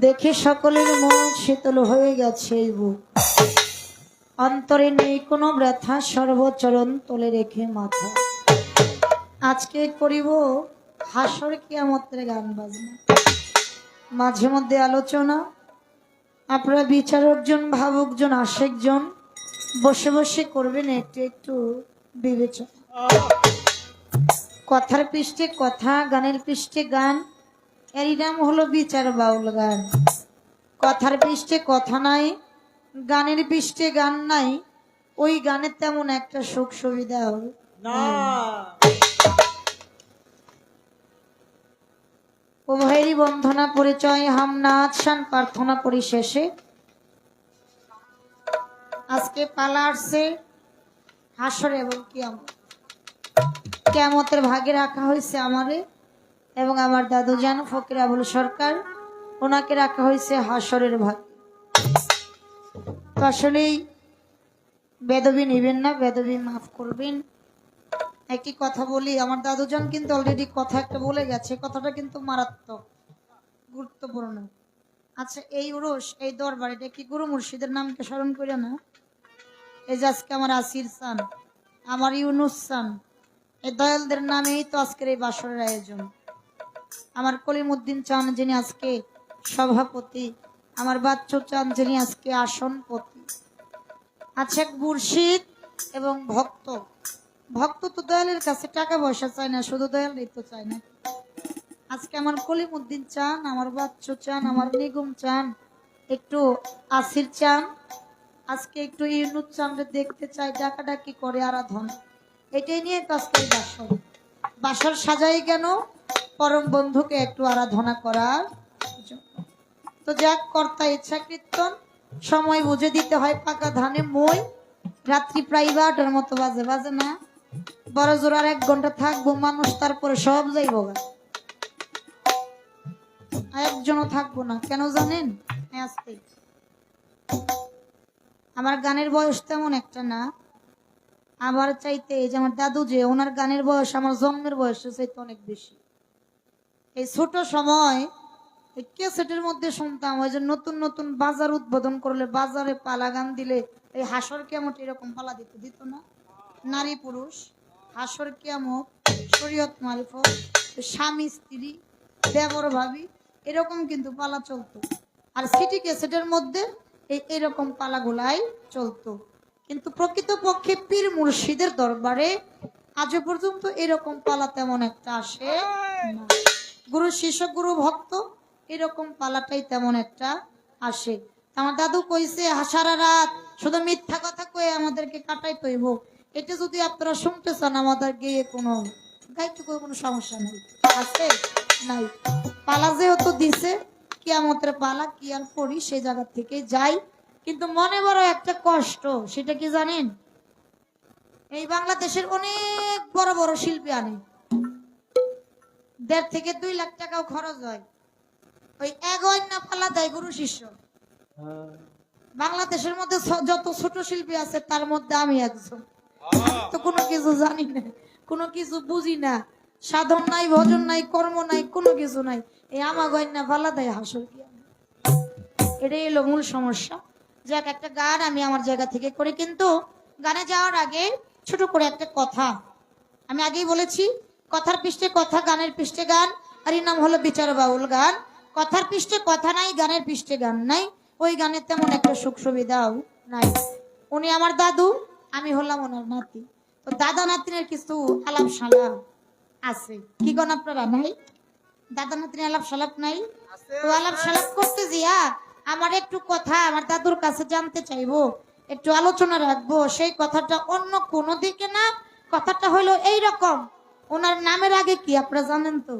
দেখে সকলের মন শীতল হয়ে গেছে এই বুক, অন্তরে নেই কোনো ব্যথা, সর্বচরণ তলে রেখে মাথা। আজকে করিব হাসর কিয়ামতের গান বাজনা, মাঝে মধ্যে আলোচনা। আপনারা বিচারকজন, ভাবুকজন, আশেকজন বসে বসে করবেন একটু একটু বিবেচনা। কথার পৃষ্ঠে কথা, গানের পৃষ্ঠে গান, এরই নাম হলো বিচার বাউল গান। কথার পৃষ্ঠে কথা নাই, গানের পৃষ্ঠে গান নাই, ওই গানের তেমন একটা সুখ সুবিধা না। উভয়েরই বন্ধনা পরিচয়, হাম নাচ শান প্রার্থনা পরিশেষে আজকে পালা আসছে হাসর এবং কিয়ামত। কিয়ামতের ভাগে রাখা হয়েছে আমারে এবং আমার দাদু জান ফকির আবুল সরকার, ওনাকে রাখা হয়েছে হাসরের ভাগ। তো আসলেই বেদবি নিবেন না, বেদবি মাফ করবেন। একটি কথা বলি, আমার দাদুজান কিন্তু অলরেডি কথা একটা বলে গেছে, কথাটা কিন্তু মারাত্মক গুরুত্বপূর্ণ। আচ্ছা, এই উরস, এই দরবার, এটা কি গুরু মুর্শিদের নামকে স্মরণ করে না? এই যে আজকে আমার আসির চান, আমার ইউনুস চান, এই দয়ালদের নামেই তো আজকের এই বাসরের আয়োজন। আমার কলিমউদ্দিন চান যিনি আজকে সভাপতি, আমার বাচ্চু চান যিনি আজকে আসনপতি। আচ্ছা, মুর্শিদ এবং ভক্ত, ভক্ত তো দয়ালের কাছে টাকা পয়সা চায় না, শুধু দয়ালই তো চায় না। আজকে আমার কলিমউদ্দিন চান, আমার বাচ্চু চান, আমার নিগুম চান, একটু আসির চান, আজকে একটু ইউনুস চানকে দেখতে চাই, ডাকাডাকি করে আরাধনা। এটাই নিয়ে তো আজকে বাসর। বাসর সাজাই কেন? পরম বন্ধুকে একটু আরাধনা করার জন্য। তো যাক, কর্তা ইচ্ছাকৃতন, সময় বুঝে দিতে হয় পাকা ধানে মই। রাত্রি প্রায় 12টার মতো বাজে, বাজে না? বড় জোর আর 1 ঘন্টা থাকবো মানুষ, তারপরে সব যাইব, একজনও থাকবো না। কেন জানেন? আজকে আমার গানের বয়স তেমন একটা না, আমার চাইতে এই যে আমার দাদু, যে ওনার গানের বয়স আমার জন্মের বয়সের চাইতে অনেক বেশি। এই ছোট সময় এই ক্যাসেটের মধ্যে শুনতাম, ওই যে নতুন নতুন বাজার উদ্বোধন করলে, বাজারে পালা গান দিলে, এই হাসর কিয়ামত এরকম পালা দিত না? নারী পুরুষ, হাসর কিয়ামত, শরীয়ত মারিফত, স্বামী স্ত্রী, দেবর ভাবি, এরকম কিন্তু পালা চলতো। আর সিটি ক্যাসেটের মধ্যে এরকম পালাগুলাই চলতো। কিন্তু প্রকৃতপক্ষে পীর মুর্শিদের দরবারে আজও পর্যন্ত এরকম পালা তেমন একটা আসে না। গুরু শিষ্য, গুরু ভক্ত, এরকম পালাটাই তেমন একটা আসে। আমার দাদু কইছে, সারা রাত শুধু মিথ্যা কথা কয়ে আমাদেরকে কাটাই তৈব। এটা যদি আপনারা শুনতে চান, আমাদের গিয়ে কোনো গাইতে কোনো সমস্যা নেই, আছে নাই। পালা যেহেতু দিছে, কিয়ামতের পালা, কি আর করি, সেই জায়গা থেকে যাই। কিন্তু মনে বড় একটা কষ্ট, সেটা কি জানেন? এই বাংলাদেশের অনেক বড় বড় শিল্পী আনে, 1.5 থেকে 2 লাখ টাকাও খরচ হয়, ওই এগোয়না পালা দেয় গুরু শিষ্য। বাংলাদেশের মধ্যে যত ছোট শিল্পী আছে তার মধ্যে আমি একজন। তো কোনো কিছু জানি না, কোনো কিছু বুঝি না, সাধন নাই, ভজন নাই, কর্ম নাই, কোনো কিছু নাই, এই আমা গয়না পালা দেয় হাসর কিয়ামত। এটাই হলো মূল সমস্যা। যাক, একটা গান আমি আমার জায়গা থেকে করি, কিন্তু গানে যাওয়ার আগে ছোট করে একটা কথা। আমি আগেই বলেছি, কথার পৃষ্ঠে কথা, গানের পৃষ্ঠে গান, আর এর নাম হলো বিচার বাউল গান। কথার পৃষ্ঠে কথা নাই, গানের পৃষ্ঠে গান নাই, ওই গানের তেমন একটা সুখ সুবিধাও নাই। উনি আমার দাদু, আমি হলাম ওনার নাতি। তো দাদা নাতিনের কিছু আলাপ সালাপ আছে, কি গণ আপনারা নাই? দাদা নাতিনের আলাপ সালাপ নাই? তো আলাপ সালাপ করতে জিয়া আমার একটু কথা আমার দাদুর কাছে জানতে চাইবো, একটু আলোচনা রাখবো। সেই কথাটা অন্য কোনো দিকে না, কথাটা হলো এই রকম। ওনার নামের আগে কি আপনারা জানেন তো?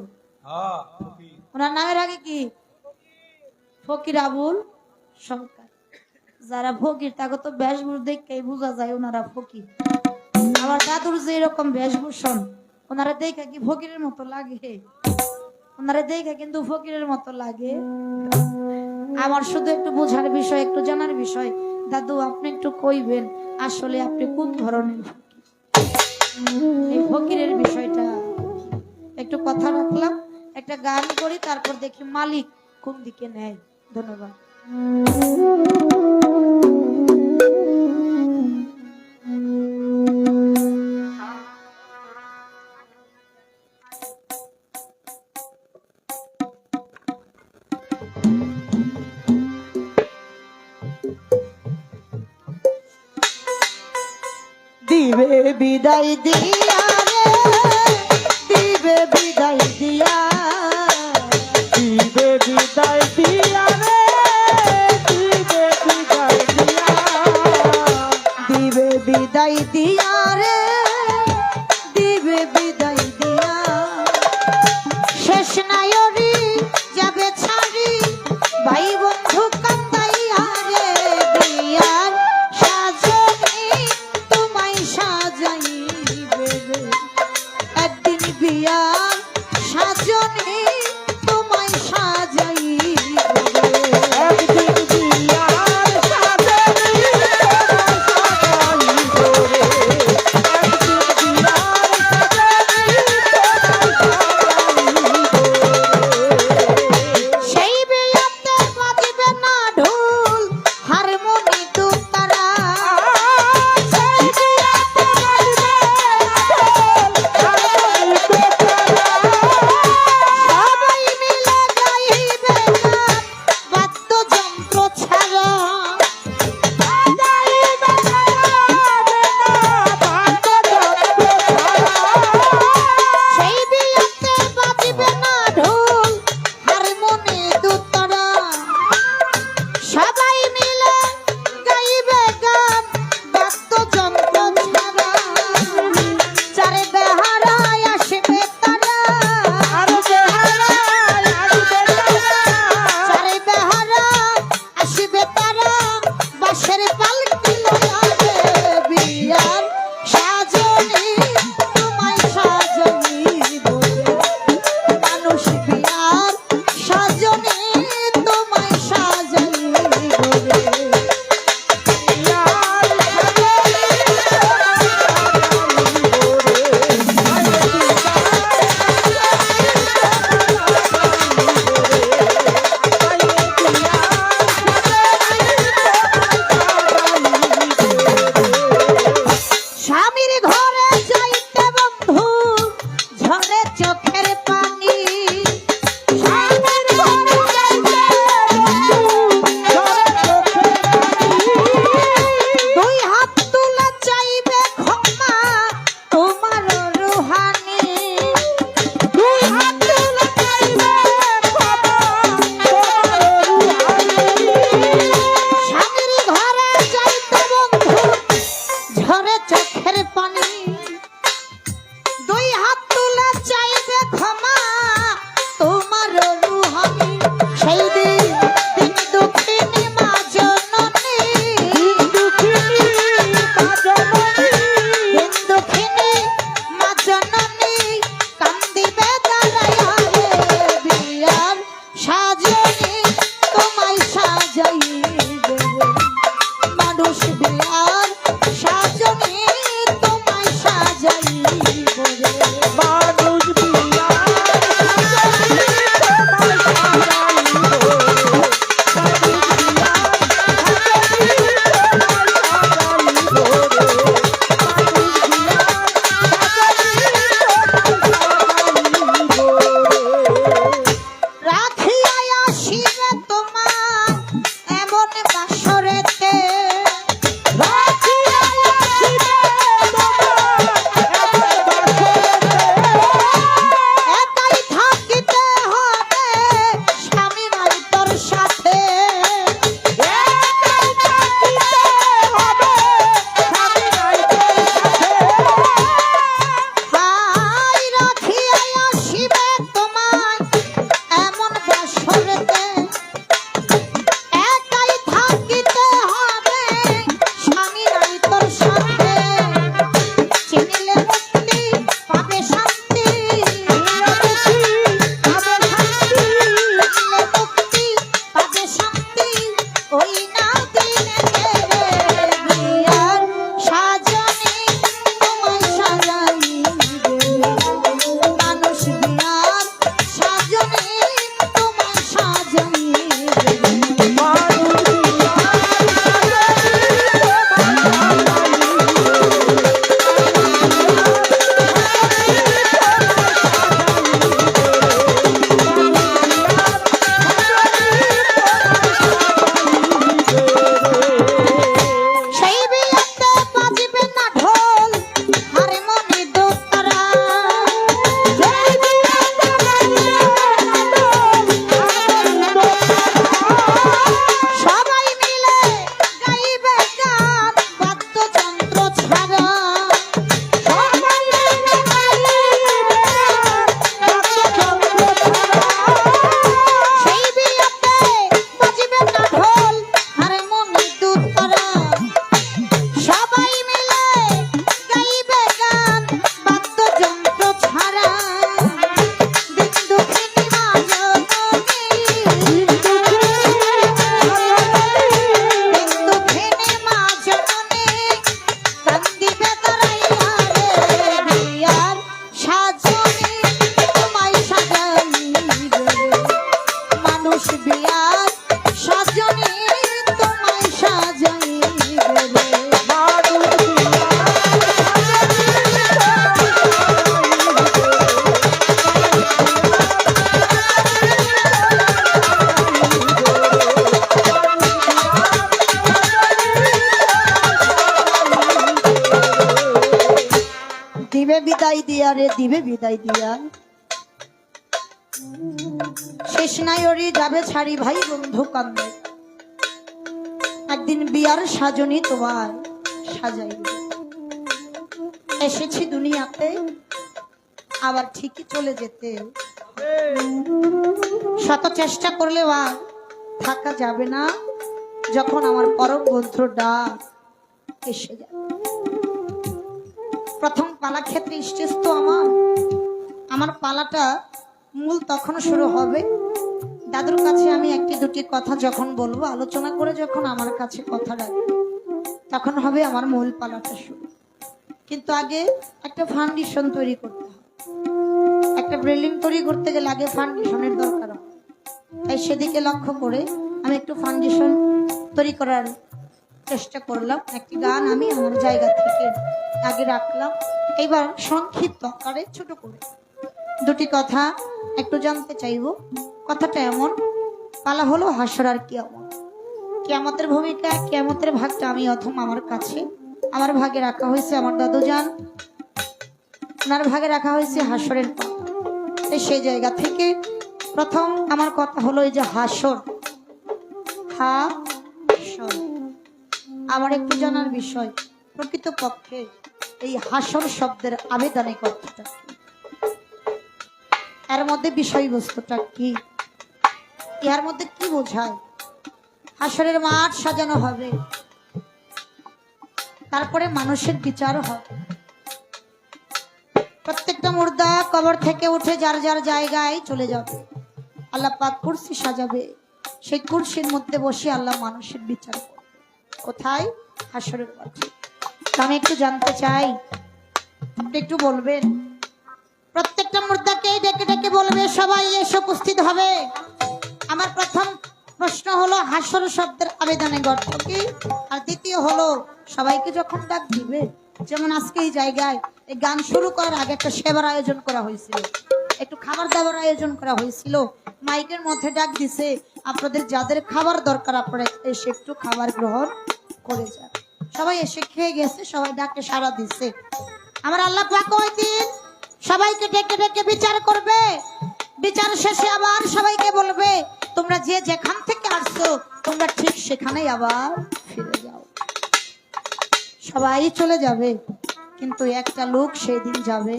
ওনার নামের আগে কি? ফকির আবুল সরকার। যারা ফকির তাকে তো বেশভূষ দেখেই বোঝা যায় ওনারা ফকির। আমার দাদুর যে এরকম বেশভূষণ, ওনারা দেখে কি ফকিরের মতো লাগে? ওনারা দেখে কিন্তু ফকিরের মতো লাগে। আমার শুধু একটু বোঝার বিষয়, একটু জানার বিষয়, দাদু আপনি একটু কইবেন আসলে আপনি কোন ধরনের ফকির? এই ফকিরের বিষয়টা একটু কথা রাখলাম, একটা গান করি, তারপর দেখি মালিক কোন দিকে নেয়। ধন্যবাদ। দিবে বিদায় দিয়া রে, দিবে বিদায় দিয়া, দিবে বিদায় দিয়া রে, দিবে বিদায় দিয়া, দিবে বিদায় দিয়া রে, দিবে বিদায় দিয়া, শেষ নায়রি যাবে ছাড়ি ভাই বন্ধু কান্দাইয়া রে, বিয়ার সাজনি তোমায় সাজাইবে রে, একদিন বিয়ার সাজনি তোমায় সাজাইবে রে। একদিন বিয়ার সাজনি তোমায় সাজাইব রে, একদিন বিয়ার সাজনি তোমায় সাজাইব রে। সেই বিয়াতে বাজিবে দিয়া রে দিবে বিদায় দিয়া, শেষ নাই ওরি যাবে ছাড়ি ভাই বন্ধু কান্দে, একদিন বিয়ার সাজনি তোমার সাজাইবে। এসেছি দুনিয়াতে আবার ঠিকই চলে যেতে, শত চেষ্টা করলেও আর থাকা যাবে না যখন আমার পরম বন্ধুর ডাক এসে যাবে। প্রথম পালা ক্ষেত্রে স্টেজ তো আমার পালাটা মূল তখন শুরু হবে। দাদুর কাছে আমি একটি দুটি কথা যখন বলবো, আলোচনা করে যখন আমার কাছে কথা রাখবে, তখন হবে আমার মূল পালাটা শুরু। কিন্তু আগে একটা ফাউন্ডেশন তৈরি করতে হবে। একটা বিল্ডিং তৈরি করতে গেলে আগে ফাউন্ডেশনের দরকার হয়। তাই সেদিকে লক্ষ্য করে আমি একটু ফাউন্ডেশন তৈরি করার চেষ্টা করলাম। একটি গান আমি আমার জায়গা থেকে আগে রাখলাম। এবার সংক্ষিপ্ত আকারে ছোট করে দুটি কথা একটু জানতে চাইব। কথাটা এমন, পালা হলো হাসর আর কিয়ামত। কিয়ামতের ভূমিকা, কিয়ামতের ভাগটা আমি অথম আমার কাছে, আমার ভাগে রাখা হয়েছে আমার দাদু যান, ওনার ভাগে রাখা হয়েছে হাসরের পালা। সেই জায়গা থেকে প্রথম আমার কথা হলো এই যে হাসর, হাসর আমার একটু জানার বিষয়, প্রকৃতপক্ষে এই হাসর শব্দের আবেদনিক অর্থটা কি, এর মধ্যে বিষয়বস্তুটা কি, এর মধ্যে কি বোঝায়। হাসরের মাঠ সাজানো হবে, তারপরে মানুষের বিচার হবে। প্রত্যেকটা মুর্দা কবর থেকে উঠে যার যার জায়গায় চলে যাবে। আল্লাহ পাক কুরসি সাজাবে, সেই কুরসির মধ্যে বসে আল্লাহ মানুষের বিচার করবে। কোথায়? হাসরের মাঠে। আমি একটু জানতে চাই, আপনি একটু বলবেন। প্রত্যেকটা মুর্দাকে ডেকে ডেকে বলবে সবাই এসে উপস্থিত হবে। আমার প্রথম প্রশ্ন হলো হাসর শব্দের আবেদনের অর্থ কি, আর দ্বিতীয় হলো সবাইকে যখন ডাক দিবে, যেমন আজকে এই জায়গায় এই গান শুরু করার আগে একটা সেবার আয়োজন করা হয়েছিল, একটু খাবার দাবার আয়োজন করা হয়েছিল, মাইকের মধ্যে ডাক দিছে আপনাদের যাদের খাবার দরকার আপনারা এসে একটু খাবার গ্রহণ করে যান। সবাই এসে খেয়ে গেছে, সবাই ডাকে সাড়া দিছে। আমার আল্লাহ পাক ওই দিন সবাইকে ডেকে ডেকে বিচার করবে। বিচার শেষে আবার সবাইকে বলবে তোমরা যে যেখান থেকে আসছো তোমরা ঠিক সেখানেই আবার ফিরে যাও। সবাই চলে যাবে, কিন্তু একটা লোক সেই দিন যাবে,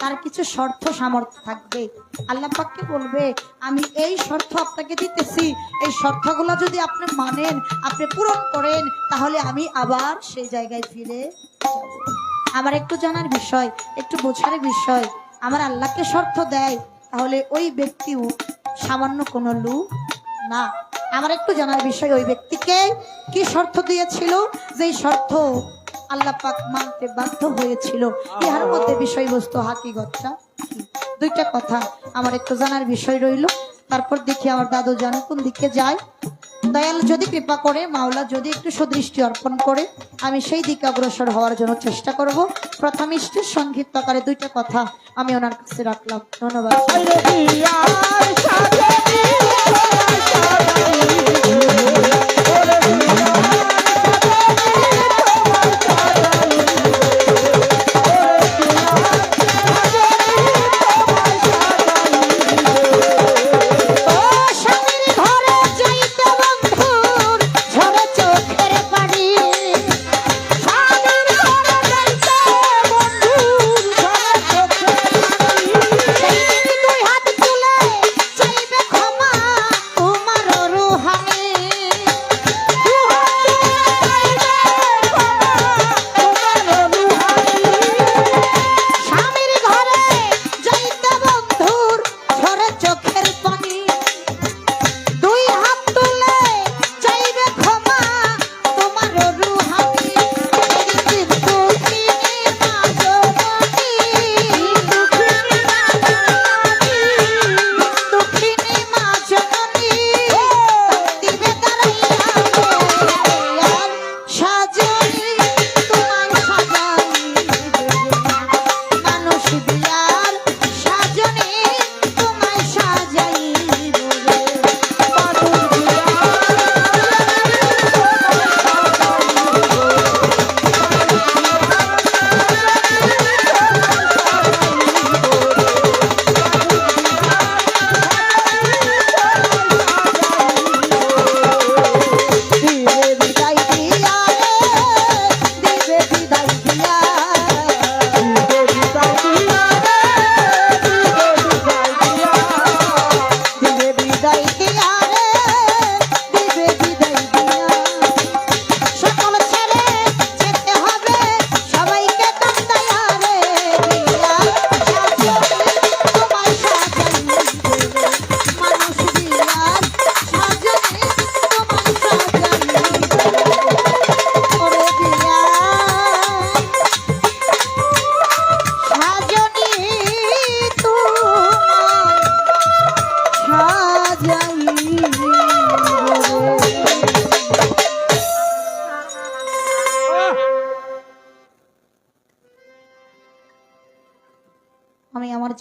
তার কিছু শর্ত সামর্থ্য থাকবে। আল্লাহ পাককে বলবে আমি এই শর্ত আপনাকে দিতেছি, এই শর্তগুলো যদি আপনি মানেন, আপনি পূরণ করেন, তাহলে আমি আবার সেই জায়গায় ফিরে যাব। আমার একটু জানার বিষয়, একটু বোঝার বিষয়, আমার আল্লাহকে শর্ত দেয় তাহলে ওই ব্যক্তিও সামান্য কোনো লোক না। আমার একটু জানার বিষয়, ওই ব্যক্তিকে কি শর্ত দিয়েছিল, যেই শর্ত আল্লাহ পাক মানতে বাধ্য হয়েছিল, ইহার মধ্যে বিষয়বস্তু হাকিগতটা কি। দুইটা কথা আমার একটু জানার বিষয় রইল। তারপর দেখি আমার দাদু জান কোন দিকে যায়। দয়াল যদি কৃপা করে, মাওলা যদি একটু সুদৃষ্টি অর্পণ করে, আমি সেই দিকে অগ্রসর হওয়ার জন্য চেষ্টা করব। প্রথম স্টেজ সংক্ষিপ্ত আকারে দুইটা কথা আমি ওনার কাছে রাখলাম। ধন্যবাদ।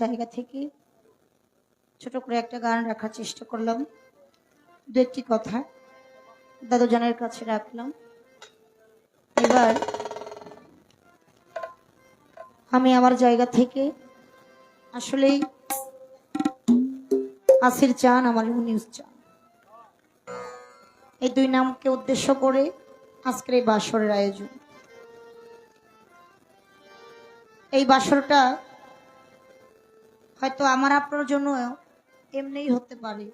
জায়গা থেকে ছোট করে একটা গান রাখার চেষ্টা করলাম, দু একটি কথা দাদুজানের কাছে রাখলাম। এবার আমি আমার জায়গা থেকে আসলেই আসির চান, আমার নিউজ চান, এই দুই নামকে উদ্দেশ্য করে আজকের এই বাসরের আয়োজন। এই বাসরটা হয়তো আমার আপনার জন্য এমনিই হতে পারে,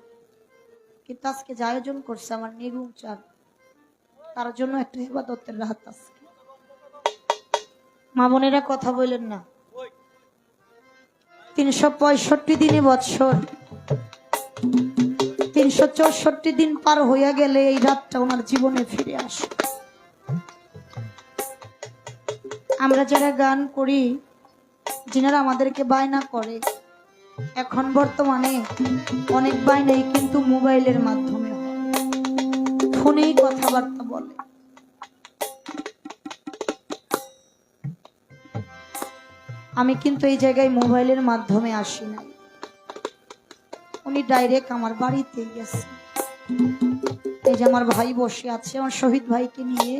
কিন্তু আজকে যে আয়োজন করছে আমার নিগুম চান, তার জন্য একটা ইবাদতের রাত আজকে। মা বোনেরা কথা বললেন না, 365 দিনে বৎসর, 364 দিন পার হইয়া গেলে এই রাতটা ওনার জীবনে ফিরে আসে। আমরা যারা গান করি, যিনারা আমাদেরকে বায়না করে, এখন বর্তমানে অনেক বায়নাই কিন্তু মোবাইলের মাধ্যমে হয়, ফোনেই কথাবার্তা বলে। আমি কিন্তু এই জায়গায় মোবাইলের মাধ্যমে আসি নাই, উনি ডাইরেক্ট আমার বাড়িতে গেছে। এই যে আমার ভাই বসে আছে, আমার শহীদ ভাইকে নিয়ে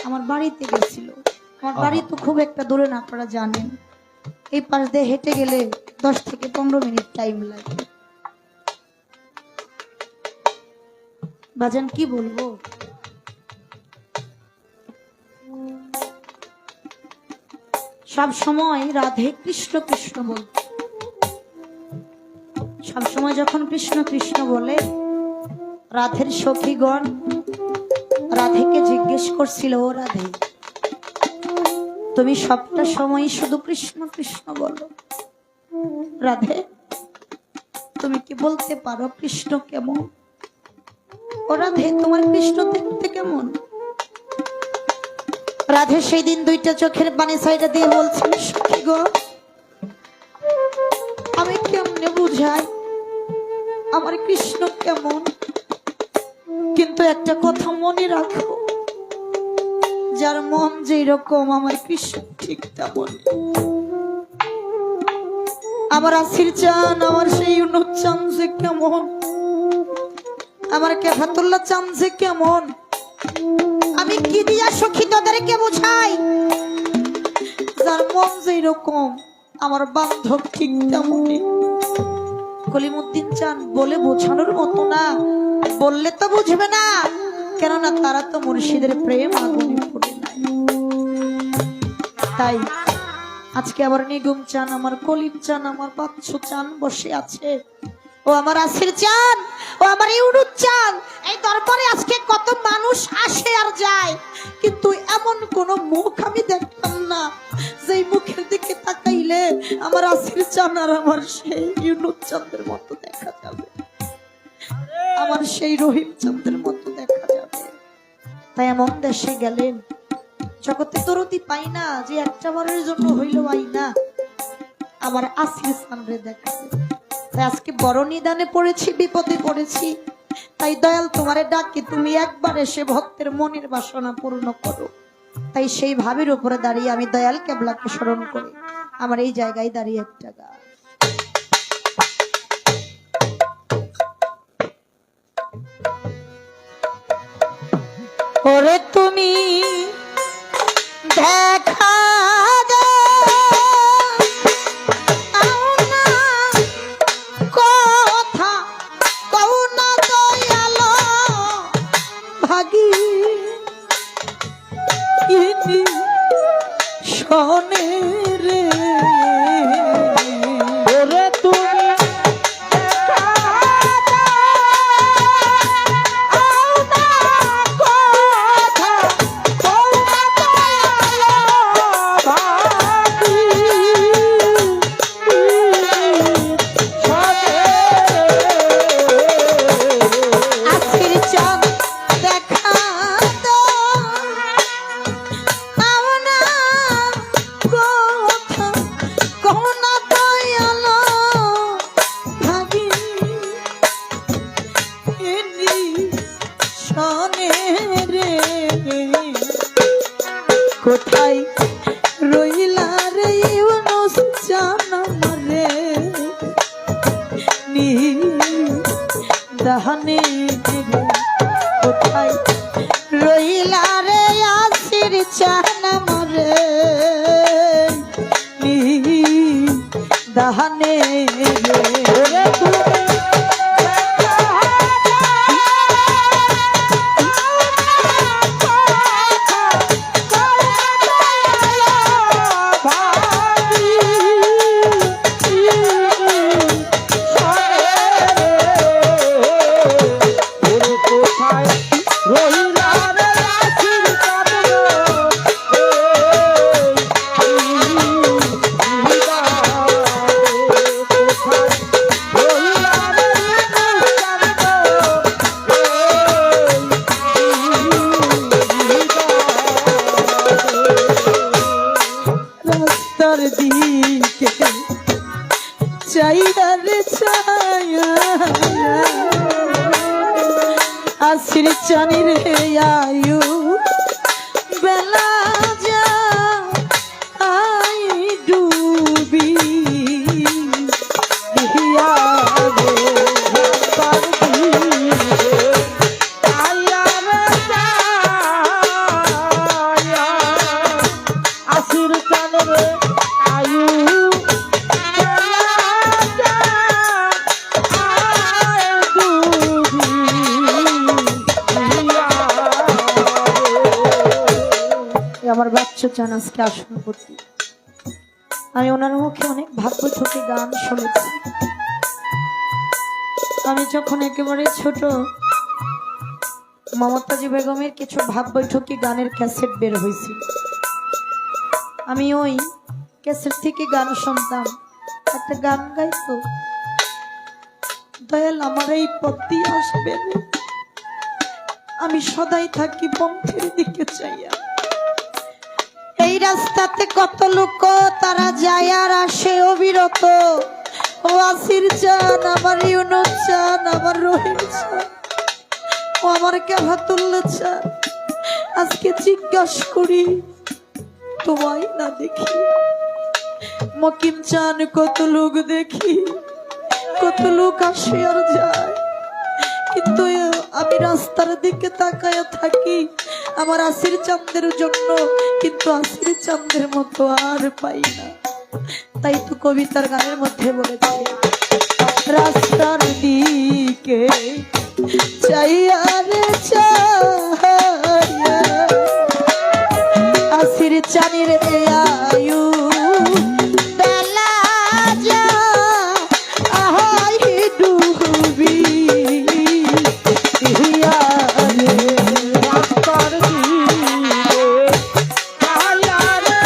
আমার বাড়িতে গেছিল। আমার বাড়ি তো খুব একটা দূরে না, আপনারা জানেন, এই পাশ দিয়ে হেঁটে গেলে 10 থেকে 15 মিনিট টাইম লাগে। বাজান কি বলবো, সব সময় রাধে কৃষ্ণ কৃষ্ণ বলতো। সব সময় যখন কৃষ্ণ কৃষ্ণ বলে, রাধের সখীগণ রাধেকে জিজ্ঞেস করছিল, ও রাধে, তুমি সবটা সময় শুধু কৃষ্ণ কৃষ্ণ বলো, রাধে তুমি কি বলতে পারো কৃষ্ণ কেমন? ও রাধে, তোমার কৃষ্ণ দেখতে কেমন? রাধে সেই দিন দুইটা চোখের পানি সাইডা দিয়ে বলছেন, সখী গো, আমি কেমনে বুঝাই আমার কৃষ্ণ কেমন? কিন্তু একটা কথা মনে রাখো, যার মন যেই রকম আমার কৃষ্ণ ঠিক তেমন। আমার আসির চান, আমার সেই ইউনুস চান যে কেমন, আমার কেফাতুল্লাহ চান যে কেমন, আমি কি দিয়া সখী তোদেরকে বুঝাই? যার মন যেই রকম আমার বান্ধব ঠিক তেমনই। কলিমুদ্দিন চান বলে বোঝানোর মতো না, বললে তো বুঝবে না, কেননা তারা তো মুর্শিদের প্রেম আগুনে পড়ে নাই। তাই আজকে আবার নিগুম চান, আমার কলিম চান, আমার বাচ্চু চান বসে আছে, ও আমার আসির চান, ও আমার ইউনুস চান। এই দরবারে আজকে কত মানুষ আসে আর যায়, কিন্তু এমন কোন মুখ আমি দেখতাম না যেই মুখের দিকে তাকাইলে আমার আসির চান আর আমার সেই ইউনুস চাঁদের মতো দেখা যাবে, আমার সেই রহিম চাঁদের মতো দেখা যাবে। তাই এমন দেশে গেলেন, জগতে দরদি পাই না যে একটা বারের জন্য হইল আই না, আমার আসির চাঁদরে দেখাবে। তাই আজকে বড় নিদানে পড়েছি, বিপদে পড়েছি, তাই দয়াল তোমারে ডাকি, তুমি একবার এসে ভক্তের মনের বাসনা পূর্ণ করো। তাই সেই ভাবের উপরে দাঁড়িয়ে আমি দয়াল কেবলাকে স্মরণ করি, আমার এই জায়গায় দাঁড়িয়ে একটা গান। ওরে তুমি দেখা শোনে রে, ওরে তুমি কোথায় রইলা রে ইউনুস জানা দাহানে রে কোথায় রইলা রে আসির চান মরে দাহানে রে ওরে তুমি রাস্তার দিকে চাইয়ার ছায়া আসির চানি রে আয়ু বেলা যা আই ডুবি দিয়া রে রাস্তার দিকে আয়া রে যায়া আসির চান রে আয়ু আমার বাচ্চা চান আজকে আসন করতে আমি ওনার মুখে অনেক ভাগ্য থেকে গান শুনেছি আমি যখন একেবারে ছোট মমতাজি বেগমের কিছু ভাব বৈঠকি গানের ক্যাসেট বের হয়েছিল আমি ওই ক্যাসেট থেকে গান শুনতাম একটা গান গাইতো দয়াল আমার এই পথ দিয়ে আসবে না। আমি সদাই থাকি পথের দিকে চাইয়া এই রাস্তাতে কত লোক তারা যায় আর আসে অবিরত ও আসির চান আমার ইউনুস চান আমার রহিম চান ও আমার কেভাতুল্লাহ চান আজকে জিজ্ঞাসা করি তোমায় না দেখি মকিম চান কত লোক দেখি কত লোক আসে আর যায় কিন্তু আমি রাস্তার দিকে তাকায়া থাকি আমার আসির চাঁদের জন্য কিন্তু আসির চাঁদের মতো আর পাই না তাই তো কবিতার গানের মধ্যে বলেছে রাস্তার দিকে চাইয়া রে চাইয়া আসির চানি রে আয়ু বেলা যা আহাই ডুবি দিয়া রে রাস্তার দিকে আয়া রে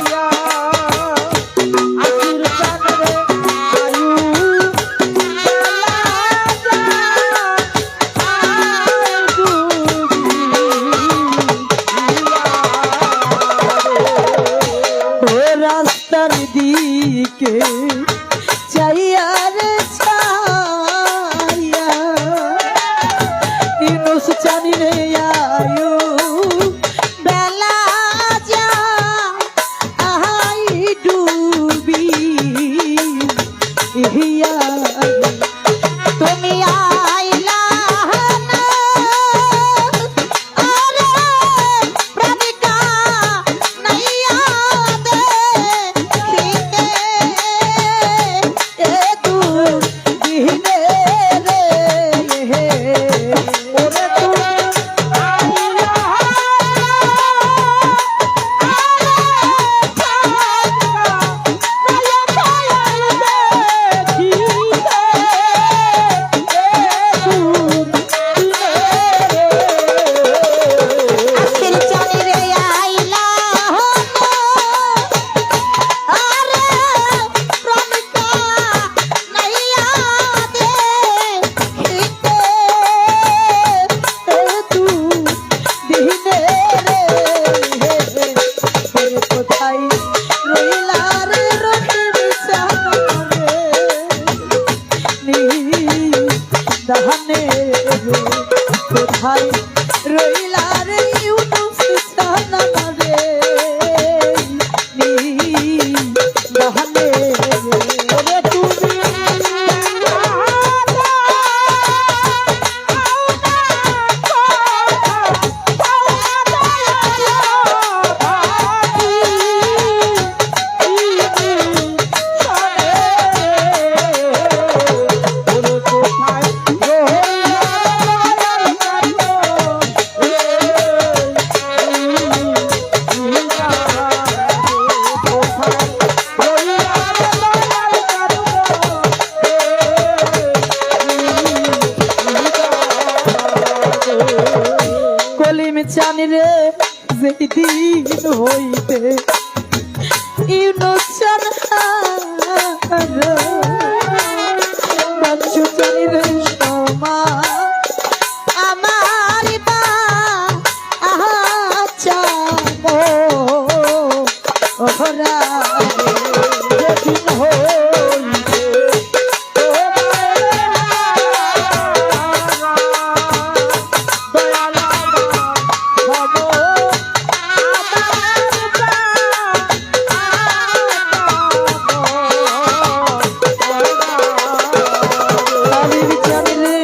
যায়া আসির চান রে আয়ু ও রাস্তার দিকে চাইয়া রে চাইয়া ইউনুস চানি রে আয়ু বেলা যা আহাই ডুবি ইয়া তুমি আইলা না আরে প্রাণিকা নাইয়া দেখিতে এ দূর দিনে রে ওরে তুমি আইলা আসির চানি রে আইলা আরে প্রাণিকা নাইয়া দেখিতে দূর দিনে রে কোথায় রইলা রে রহিম চান রে দাহানে রে কোথায় রইলা রে ইউনুস চান রে দাহানে রে ওরে তুমি জানি রে যেদিন হইতে ইউনুসান বাঞ্চু জানি রে সমা আমার বা আচ্ছা ওরা যেদিন হইতে দয়াল হব আমি জানি রে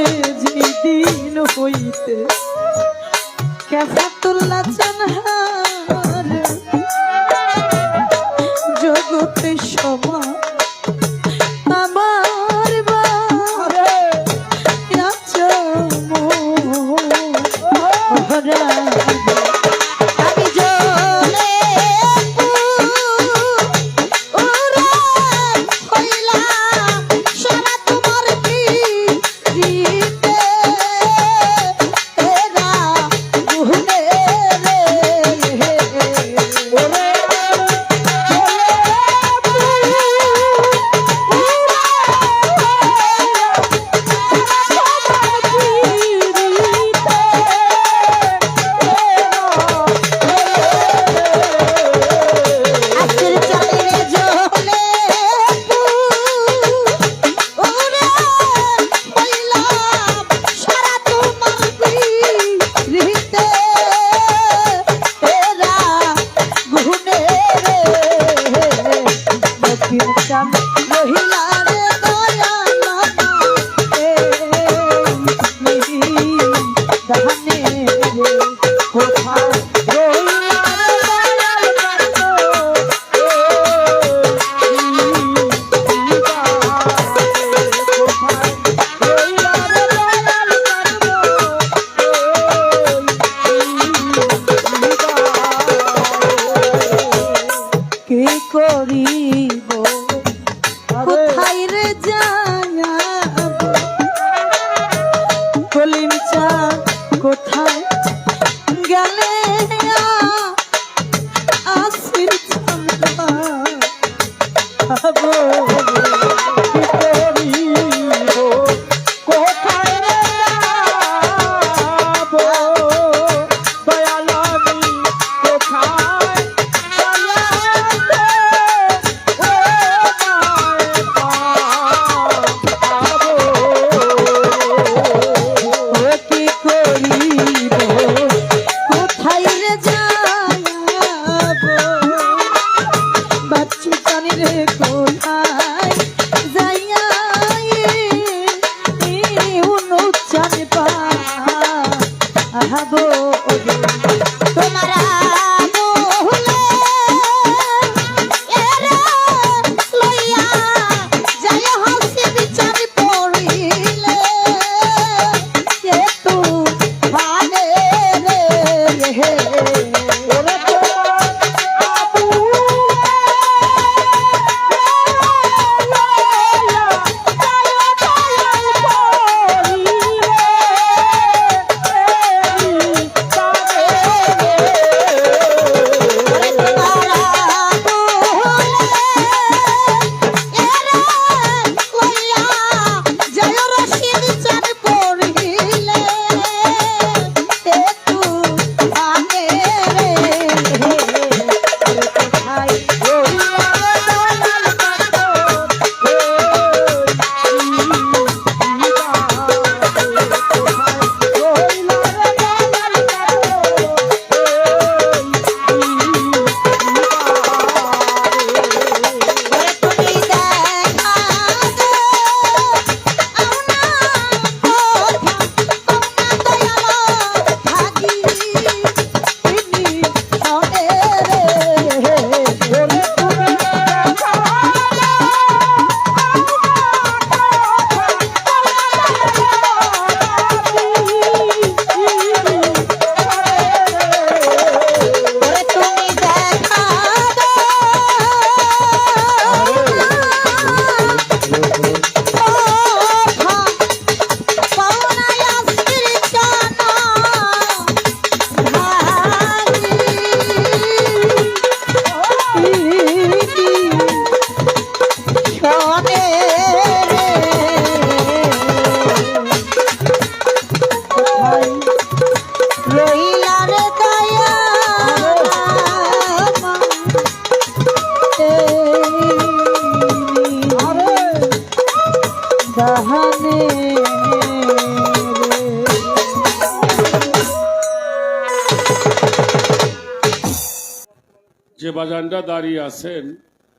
যে বাজানরা দাঁড়িয়ে আছেন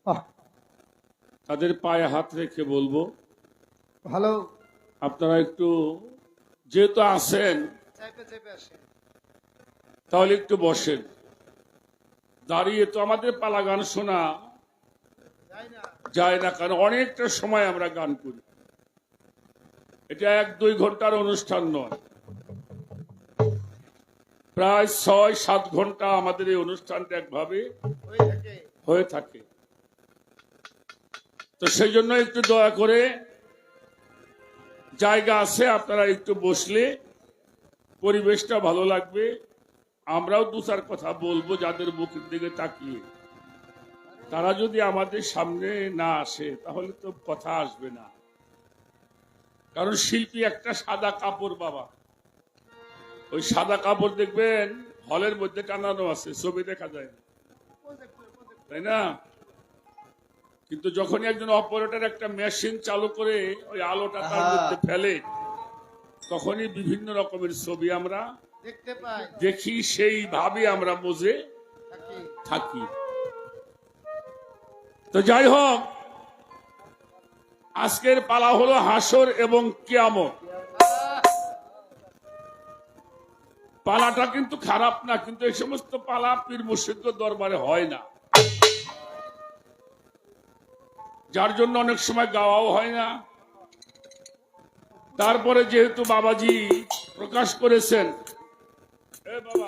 বাহ, তাদের পায়ে হাত রেখে বলবো ভালো আপনারা একটু যেহেতু আছেন তাহলে একটু বসেন। দাঁড়িয়ে তো আমাদের পালা গান শোনা যায় না, কারণ অনেকটা সময় আমরা গান করি। এটা 1-2 ঘন্টার অনুষ্ঠান নয়, প্রায় 6-7 ঘন্টা আমাদের এই অনুষ্ঠানটা একভাবে হয়ে থাকে। তো সেই জন্য একটু দয়া করে জায়গা আছে, আপনারা একটু বসলে পরিবেশটা ভালো লাগবে। আমরাও 2-4 কথা বলবো যাদের মুখের দিকে তাকিয়ে। তারা যদি আমাদের সামনে না আসে তাহলে তো কথা আসবে না। কারণ শিল্পী একটা সাদা কাপড় বাবা, ওই সাদা কাপড় দেখবেন হলের মধ্যে টানানো আছে, ছবি দেখা যায় না, তাই না? কিন্তু যখনই একজন অপারেটর একটা মেশিন চালু করে ওই আলোটা তার মধ্যে ফেলে, তখনই বিভিন্ন রকমের ছবি আমরা দেখি, সেইভাবে আমরা বুঝে থাকি। তো যাই হোক, আজকের পালা হলো হাসর এবং কিয়ামত। পালাটা কিন্তু খারাপ না, কিন্তু এই সমস্ত পালা পীর মুর্শিদের দরবারে হয় না, যার জন্য অনেক সময় গাওয়াও হয় না। তারপরে যেহেতু বাবাজি প্রকাশ করেছেন, বাবা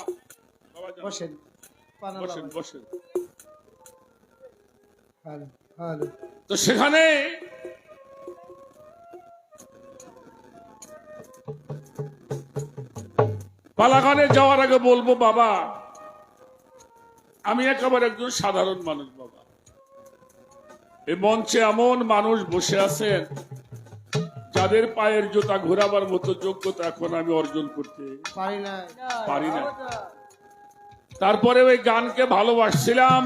বসেন বসেন বসেন, ভালো ভালো তো সেখানে পালাগানে যাওয়ার আগে বলবো বাবা, আমি একেবারে একজন সাধারণ মানুষ বাবা। এই মঞ্চে এমন মানুষ বসে আছেন যাদের পায়ের জুতা ঘোরাবার মতো যোগ্যতা এখন আমি অর্জন করতে পারি না। তারপরে ওই গানকে ভালোবাসছিলাম,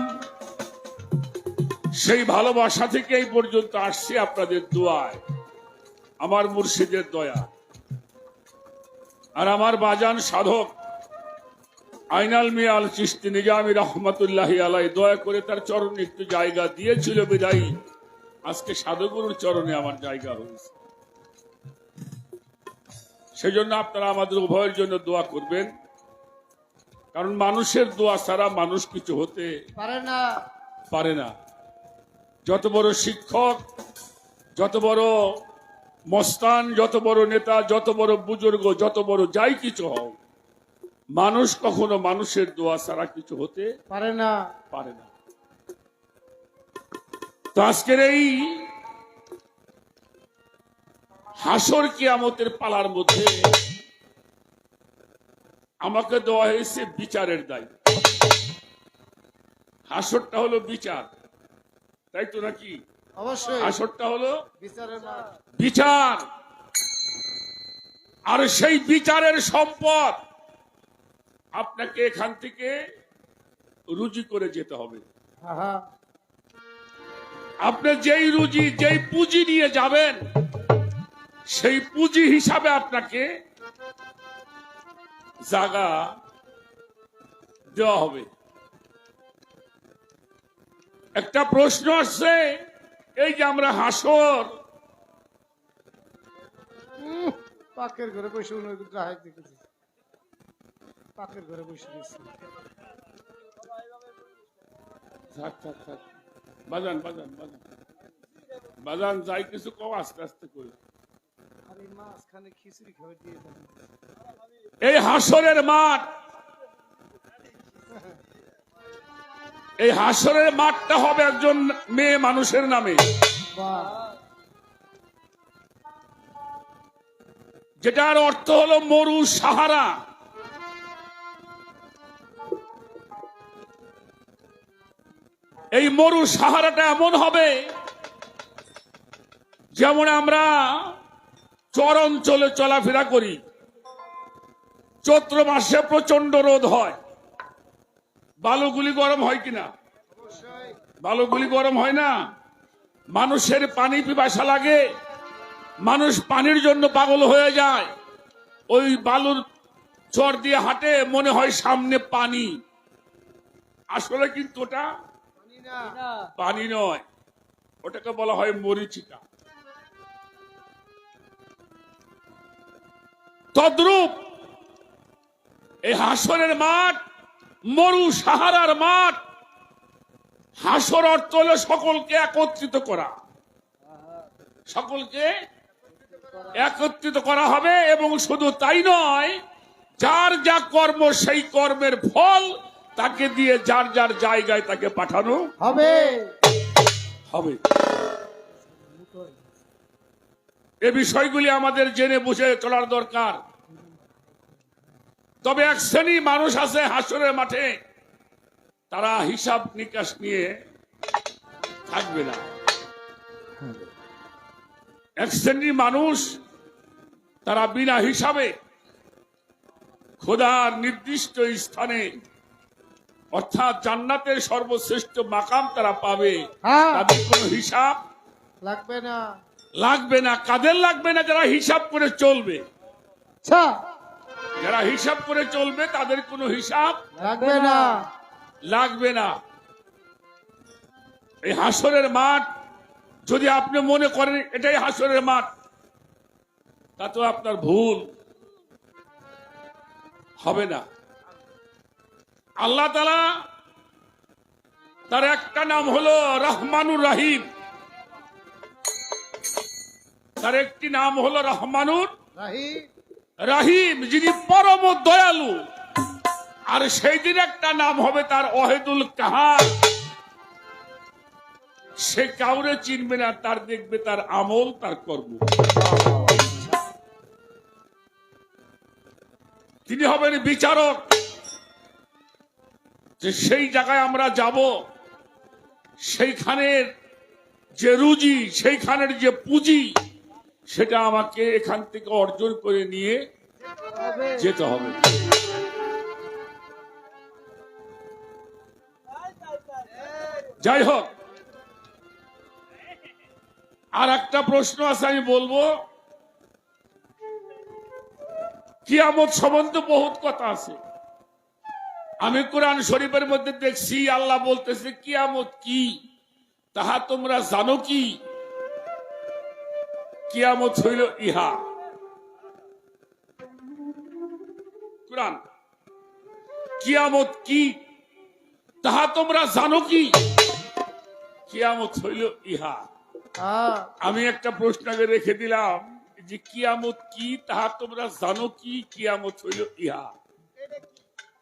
সেই ভালোবাসা থেকে এই পর্যন্ত আসছি আপনাদের দোয়ায়, আমার মুর্শিদের দয়া। আর আমার বাজান সাধক আইনাল মিয়া আল চিশতি নিজামী রহমতুল্লাহি আলাই দয়া করে তার চরণে একটু জায়গা দিয়েছিল বিদায়ী আজকে সাধুগুরুর চরণে আমার জায়গা হয়েছে। সেই জন্য আপনারা আমাদের উভয়ের জন্য দোয়া করবেন, কারণ মানুষের দোয়া ছাড়া মানুষ কিছু হতে পারে না। যত বড় শিক্ষক, যত বড় মস্তান, যত বড় নেতা, যত বড় বুজুর্গ, যত বড় যাই কিছু হও, মানুষ কখনো মানুষের দোয়া ছাড়া কিছু হতে পারে না। তো আজকের এই হাসর কিয়ামতের পালার মধ্যে আমাকে দেওয়া হয়েছে বিচারের দায়িত্ব। হাসরটা হলো বিচার, তাই তো নাকি? অবশ্যই হাসরটা হলো বিচারের মাঠ। বিচার, আর সেই বিচারের সম্পদ আপনাকে এখান থেকে রুজি করে যেতে হবে। আপনি যেই রুজি, যেই পুঁজি নিয়ে যাবেন, সেই পুঁজি হিসাবে আপনাকে জায়গা দেওয়া হবে। একটা প্রশ্ন আসছে, এই যে আমরা হাসর, পাকের ঘরে বসে দেখেছি, পাকের ঘরে বসে গেছি। বাজান বাজান বাজান বাজান যাই কিছু কম, আস্তে আস্তে করে। মাঝখানে খিচুড়ি খাবার দিয়ে এই হাসরের মাঠ, এই হাসরের মাঠটা হবে একজন মেয়ে মানুষের নামে, যেটার অর্থ হলো মরু সাহারা। এই মরু সাহারাটা এমন হবে যেমন আমরা চর অঞ্চলে চলাফেরা করি, চৈত্র মাসে প্রচন্ড রোদ হয়, বালুগুলি গরম হয় কিনা? বালুগুলি গরম হয় না? মানুষের পানি পিপাসা লাগে, মানুষ পানির জন্য পাগল হয়ে যায়। ওই বালুর চর দিয়ে হাঁটে, মনে হয় সামনে পানি, আসলে কিন্তু ওটা জানি না। পানি নয়, ওটাকে বলা হয় মরিচিকা। তদ্রূপ এই হাসরের মাঠ মরু সাহারার মাঠ। হাসর অর্থ হলো সকলকে একত্রিত করা, সকলকে একত্রিত করা হবে। এবং শুধু তাই নয়, যার যা কর্ম সেই কর্মের ফল তাকে দিয়ে যার যার জায়গায় তাকে পাঠানো হবে। হবে। এ বিষয়গুলি আমাদের জেনে বুঝে চলার দরকার। তবে এক শ্রেণী মানুষ আছে হাসরের মাঠে, তারা হিসাব নিকাশ নিয়ে থাকবে না। এক শ্রেণীর মানুষ তারা বিনা হিসাবে খোদার নির্দিষ্ট স্থানে অর্থাৎ জান্নাতের সর্বশ্রেষ্ঠ মাকাম তারা পাবে। হ্যাঁ, তাদের কোনো হিসাব লাগবে না। লাগবে না। কাদের লাগবে না? যারা হিসাব করে চলবে। আচ্ছা, যারা হিসাব করে চলবে তাদের কোনো হিসাব লাগবে না। লাগবে না। এই হাসরের মাঠ যদি আপনি মনে করেন এটাই হাসরের মাঠ, তা তো আপনার ভুল হবে না। আল্লাহ তাআলা তার একটা নাম হলো রহমানুর রহিম, তার একটি নাম হলো রহমানুর রাহিম। রাহিম, যিনি পরম দয়ালু। আর সেই দিন একটা নাম হবে তার ওয়াহিদুল কাহার। সে কাউরে চিনবে না, তার দেখবে তার আমল, তার কর্ম। তিনি হবেন বিচারক। যে সেই জায়গায় আমরা যাব, সেইখানের যে রুজি, সেইখানের যে পুঁজি, সেটা আমাকে এখান থেকে অর্জন করে নিয়ে হবে। যেতে হবে। যাই হোক, আর একটা প্রশ্ন আছে আমি বলবো। কিয়ামত সম্বন্ধে বহুত কথা আছে। আমি কোরআন শরীফের মধ্যে দেখছি আল্লাহ বলতেছে কিয়ামত কি তাহা তোমরা জানো কি? কিয়ামত হইল ইহা। কোরআন, কিয়ামত কি তাহা তোমরা জানো কি? কিয়ামত হইল ইহা। হ্যাঁ, আমি একটা প্রশ্ন আগে রেখে দিলাম যে কিয়ামত কি তাহা তোমরা জানো কি? কিয়ামত হইল ইহা।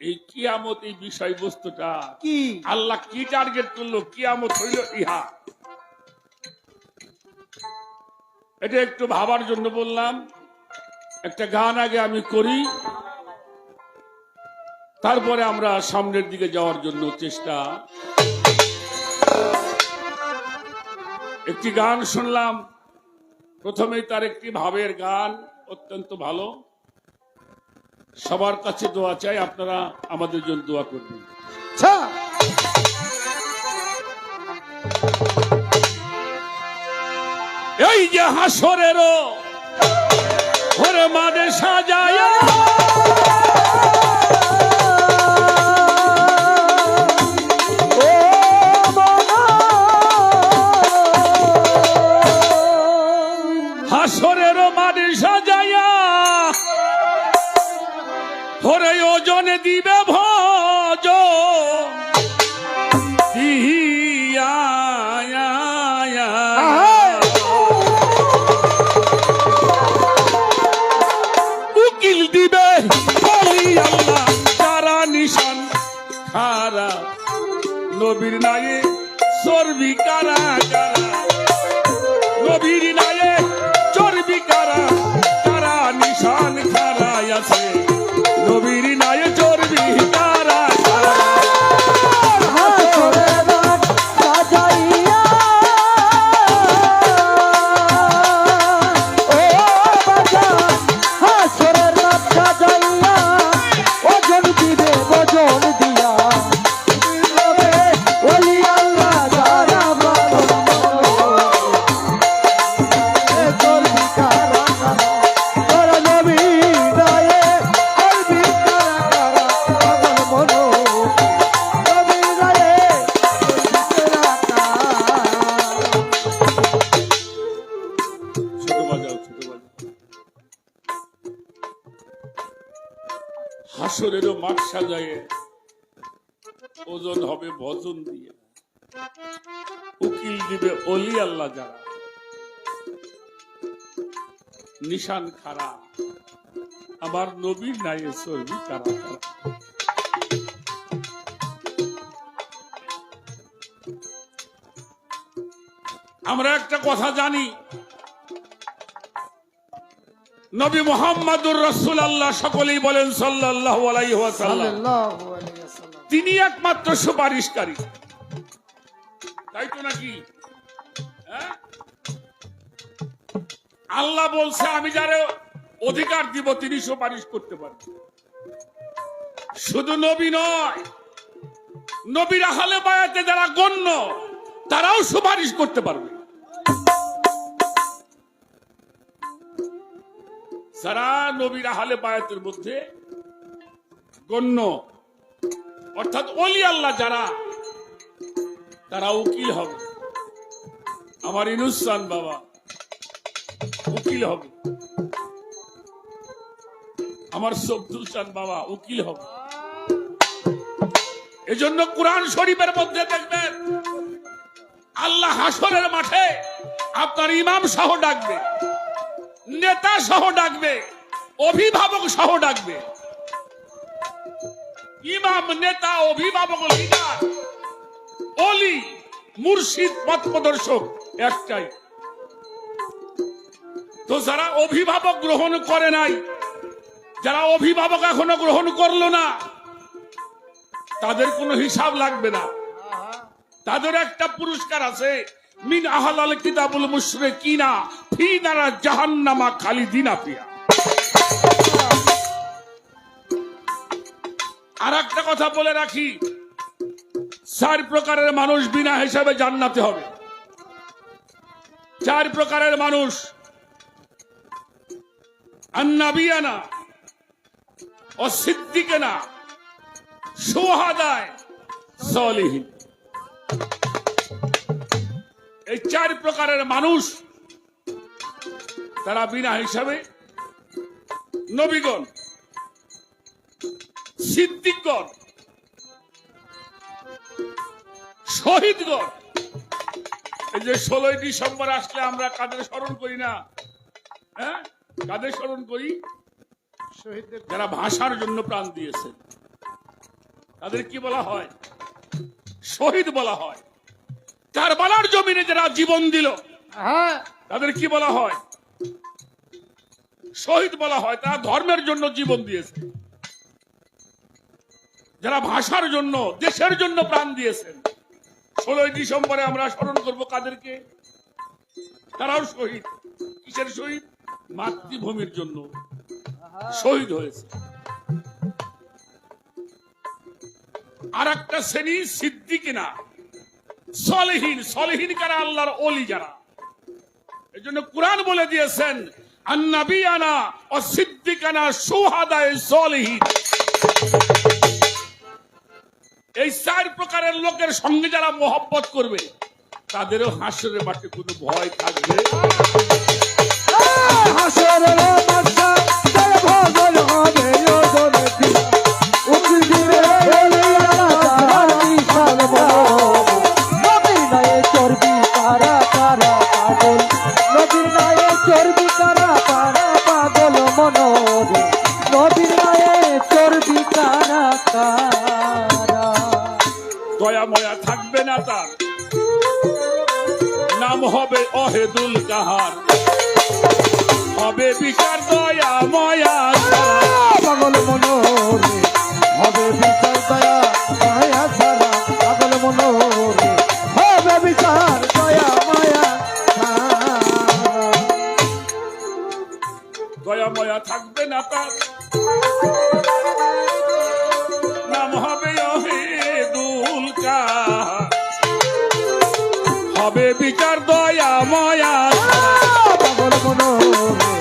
এই কিয়ামত, এই বিষয়বস্তুটা কি? আল্লাহ কি টার্গেট করলো? কিয়ামত হইল ইহা। এটা একটু ভাবার জন্য বললাম। একটা গান আগে আমি করি, তারপরে আমরা সামনের দিকে যাওয়ার জন্য চেষ্টা। একটি গান শুনলাম, প্রথমেই তার একটি ভাবের গান, অত্যন্ত ভালো। সবার কাছে দোয়া চাই, আপনারা আমাদের জন্য দোয়া করবেন। আচ্ছা, এই যে হাসরেরও ওরে মাঝে সাজায় হাসরেরও মাঝে সাজায়া ওরে ওজনে দিবে ভজ দিয়া উকিল দিবে বলি আল্লাহ তারা নিশান খারা নবীর নায়ে চর্বি কারা কারা নবীর নায়ে চর্বি কারা কারা নিশান খারাই আছে নবীর নায়ে চর্বি কারা কারা তোর ভিকারা হাসরেরও মাঠ সাজায়ে ওজন হবে ভজন দিয়ে, উকিল দিবে অলি আল্লাহ যারা, নিশান খারা আমার নবীর নাই চর্বি কারা কারা। আমরা একটা কথা জানি, নবী মুহাম্মদুর রাসূলুল্লাহ সকলেই বলেন সাল্লাল্লাহু আলাইহি ওয়াসাল্লাম, সাল্লাল্লাহু আলাইহি ওয়াসাল্লাম। তিনি একমাত্র সুপারিশকারী, তাই তো নাকি? হ্যাঁ? আল্লাহ বলছে আমি যারা অধিকার দিব তিনি সুপারিশ করতে পারবেন। শুধু নবী নয়, নবীর আহলে বায়াতে যারা গণ্য তারাও সুপারিশ করতে পারবে। যারা নবীর আহলে বায়াতের মধ্যে গণ্য অর্থাৎ ওলি আল্লাহ যারা, তারা উকিল হবে। আমার ইনুসান বাবা উকিল হবে, আমার সবদুল চান বাবা উকিল হবে। এজন্য কুরআন শরীফের মধ্যে দেখবেন আল্লাহ হাসরের মাঠে আপনার ইমাম সহ ডাকবে, নেতা সহ ডাকবে, অভিভাবক সহ ডাকবে। ইমাম, নেতা, অভিভাবক, লিডার, ওলি, মুর্শিদ, পথ প্রদর্শক একটাই। তো যারা অভিভাবক গ্রহণ করে নাই, যারা অভিভাবক এখনো গ্রহণ করলো না, তাদের কোনো হিসাব লাগবে না। তাদের একটা পুরস্কার আছে, মিন আহলাল কিতাবুল মুশরিকিনা ফি নারা জাহান্নামা খালিদিনা ফিহা। আর একটা কথা বলে রাখি, 4 প্রকারের মানুষ বিনা হিসাবে জান্নাতে হবে। 4 প্রকারের মানুষ, আন্নাবিয়ানা ও সিদ্দিকানা শুহাদায়ে সালিহিন। এই 4 প্রকারের মানুষ তারা বিনা হিসাবে, নবীগণ, সিদ্দিকগণ, শহীদগণ। এই যে 16ই ডিসেম্বর আসলে আমরা কাদের স্মরণ করি না? হ্যাঁ, কাদের স্মরণ করি? শহীদদের। যারা ভাষার জন্য প্রাণ দিয়েছে তাদের কি বলা হয়? শহীদ বলা হয়। কারবালার জমিনে যারা জীবন দিল হ্যাঁ, তাদের কি বলা হয়? শহীদ বলা হয়। তারা ধর্মের জন্য জীবন দিয়েছে। যারা ভাষার জন্য, দেশের জন্য প্রাণ দিয়েছেন, 16ই ডিসেম্বরে আমরা স্মরণ করব কাদেরকে? তারাও শহীদ। কিসের শহীদ? মাতৃভূমির জন্য শহীদ হয়েছে। আর একটা শ্রেণী সিদ্দিকিনা, সলেহীন। সলেহীন কারা? আল্লাহর ওলি যারা। এই জন্য কুরআন বলে দিয়েছেন, আন্নাবিয়ানা ও সিদ্দিকানা শুহাদায়ে সলেহীন। এই 4 প্রকারের লোকের সঙ্গে যারা মোহব্বত করবে তাদেরও হাসরের মাঠে কোনো ভয় থাকবে। হাসরের মাঠে তার ভজন হবে ওজনে দিয়া, উকিল দিবে অলি আল্লাহ যারা, নিশান বড়। নবীর নায়ে চর্বি কারা কারা পাগল, নবীর নায়ে চর্বি কারা কারা পাগল মনোরে, নবীর নায়ে চর্বি কারা কারা। দয়া ময়া থাকবে না তার, নাম হবে অহেদুল কাহার, হবে বিচার দয়া ময়া ছাড়া। পাগল মনোরে হবে বিচার দয়া মায়া ছাড়া, পাগল মনোরে হবে বিচার দয়া মায়া ছাড়া। দয়া ময়া থাকবে না তার, নাম হবে অহেদুল কাহার, হবে বিচার দয়া ময়া ছাড়া। পাগল মনোরে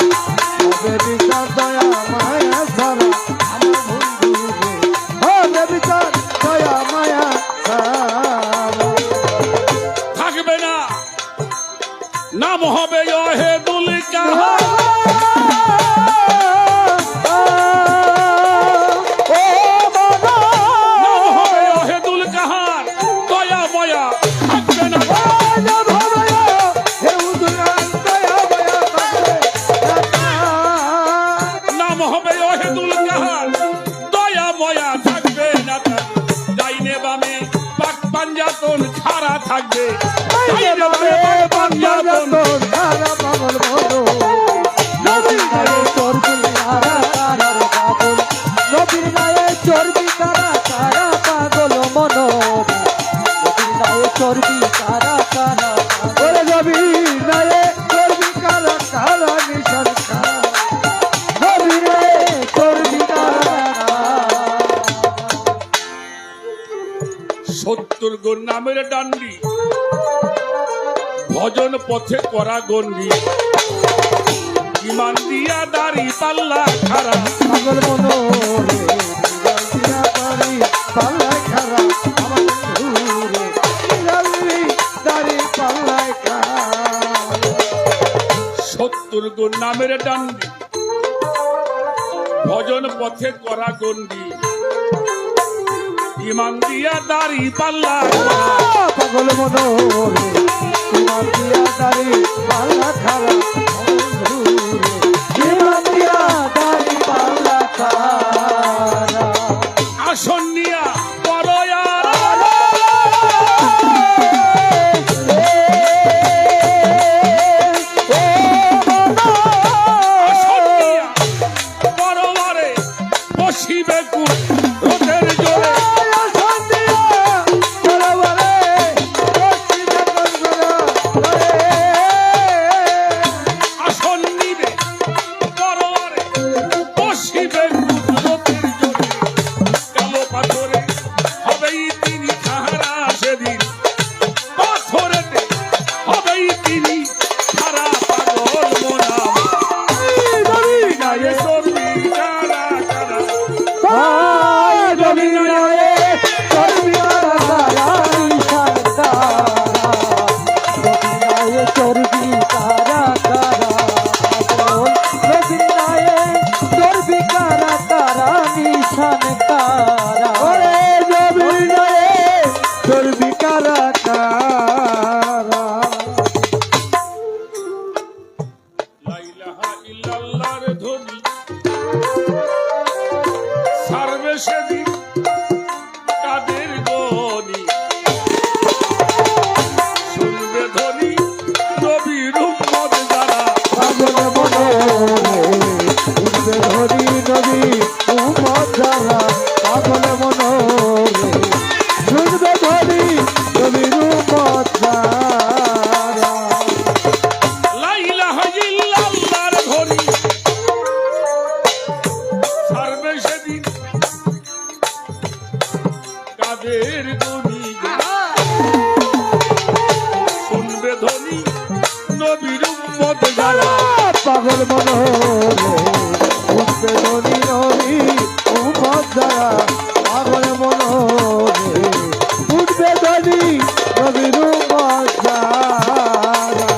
হবে বিচার দয়া মায়া ছাড়া, আমার বন্ধু রে হবে বিচার দয়া মায়া ছাড়া। থাকবে না, নাম হবে অহেদুল কাহার। ও থাকবে বাবা বান্দা যত সারা পাগল মনো নবীর গায়ে চর্বি কারা কারা রে পাগল নবীর গায়ে চর্বি কারা কারা পাগল মনো নবীর গায়ে চর্বি কারা কারা ওরে নবীর গায়ে চর্বি কারা কারা নিশান কারা নবীর গায়ে চর্বি কারা 70 গুণ নামের ডান্ডি ভজন পথে করা গন্ডি ইমান দিয়া দাড়ি পাল্লা খারা পাগল মনো রে দিয়া পারি পাল্লা খারা আমার বন্ধুরে নিরালি দাড়ি পাল্লা খারা 70 গুণ নামের ডান্ডি ভজন পথে করা গন্ডি ইমান দিয়া দাড়ি পাল্লা খারা পাগল মনো রে তোমার দিয়া দাড়ি পাল্লা খারা বন্ধুরে তোমার দিয়া দাড়ি পাল্লা খারা আসন নিয়া পরয়া আসন নিয়া পরবারে বসিবে কুট রোদের জোরে আসন নিবে পরবারে বসিবে কুট রোদের জোরে কালো পাথরে হবেই তিনি খাহারা সেদিন পাথরেতে হবেই তিনি খারা পাগল মোনা গায়ে সবি কারা কারা লা ইলাহা ইল্লাল্লাহর ধ্বনি সারবে সেদিন কাদের গনি শুনবে ধ্বনি নবীর উম্মত যারা পাগল মনো রে উঠবে ধরি নবী উম্মত যারা পাগল মনো রে শুনবে ধরি নবীর উম্মত যারা লা ইলাহা ইল্লাল্লাহর ধ্বনি সারবে সেদিন কাদের গনি শুনবে ধ্বনি নবীর উম্মত যারা পাগল মনো রে উঠবে ধরি নবী উম্মত যারা পাগল মনো রে উঠবে ধরি নবীর উম্মত যারা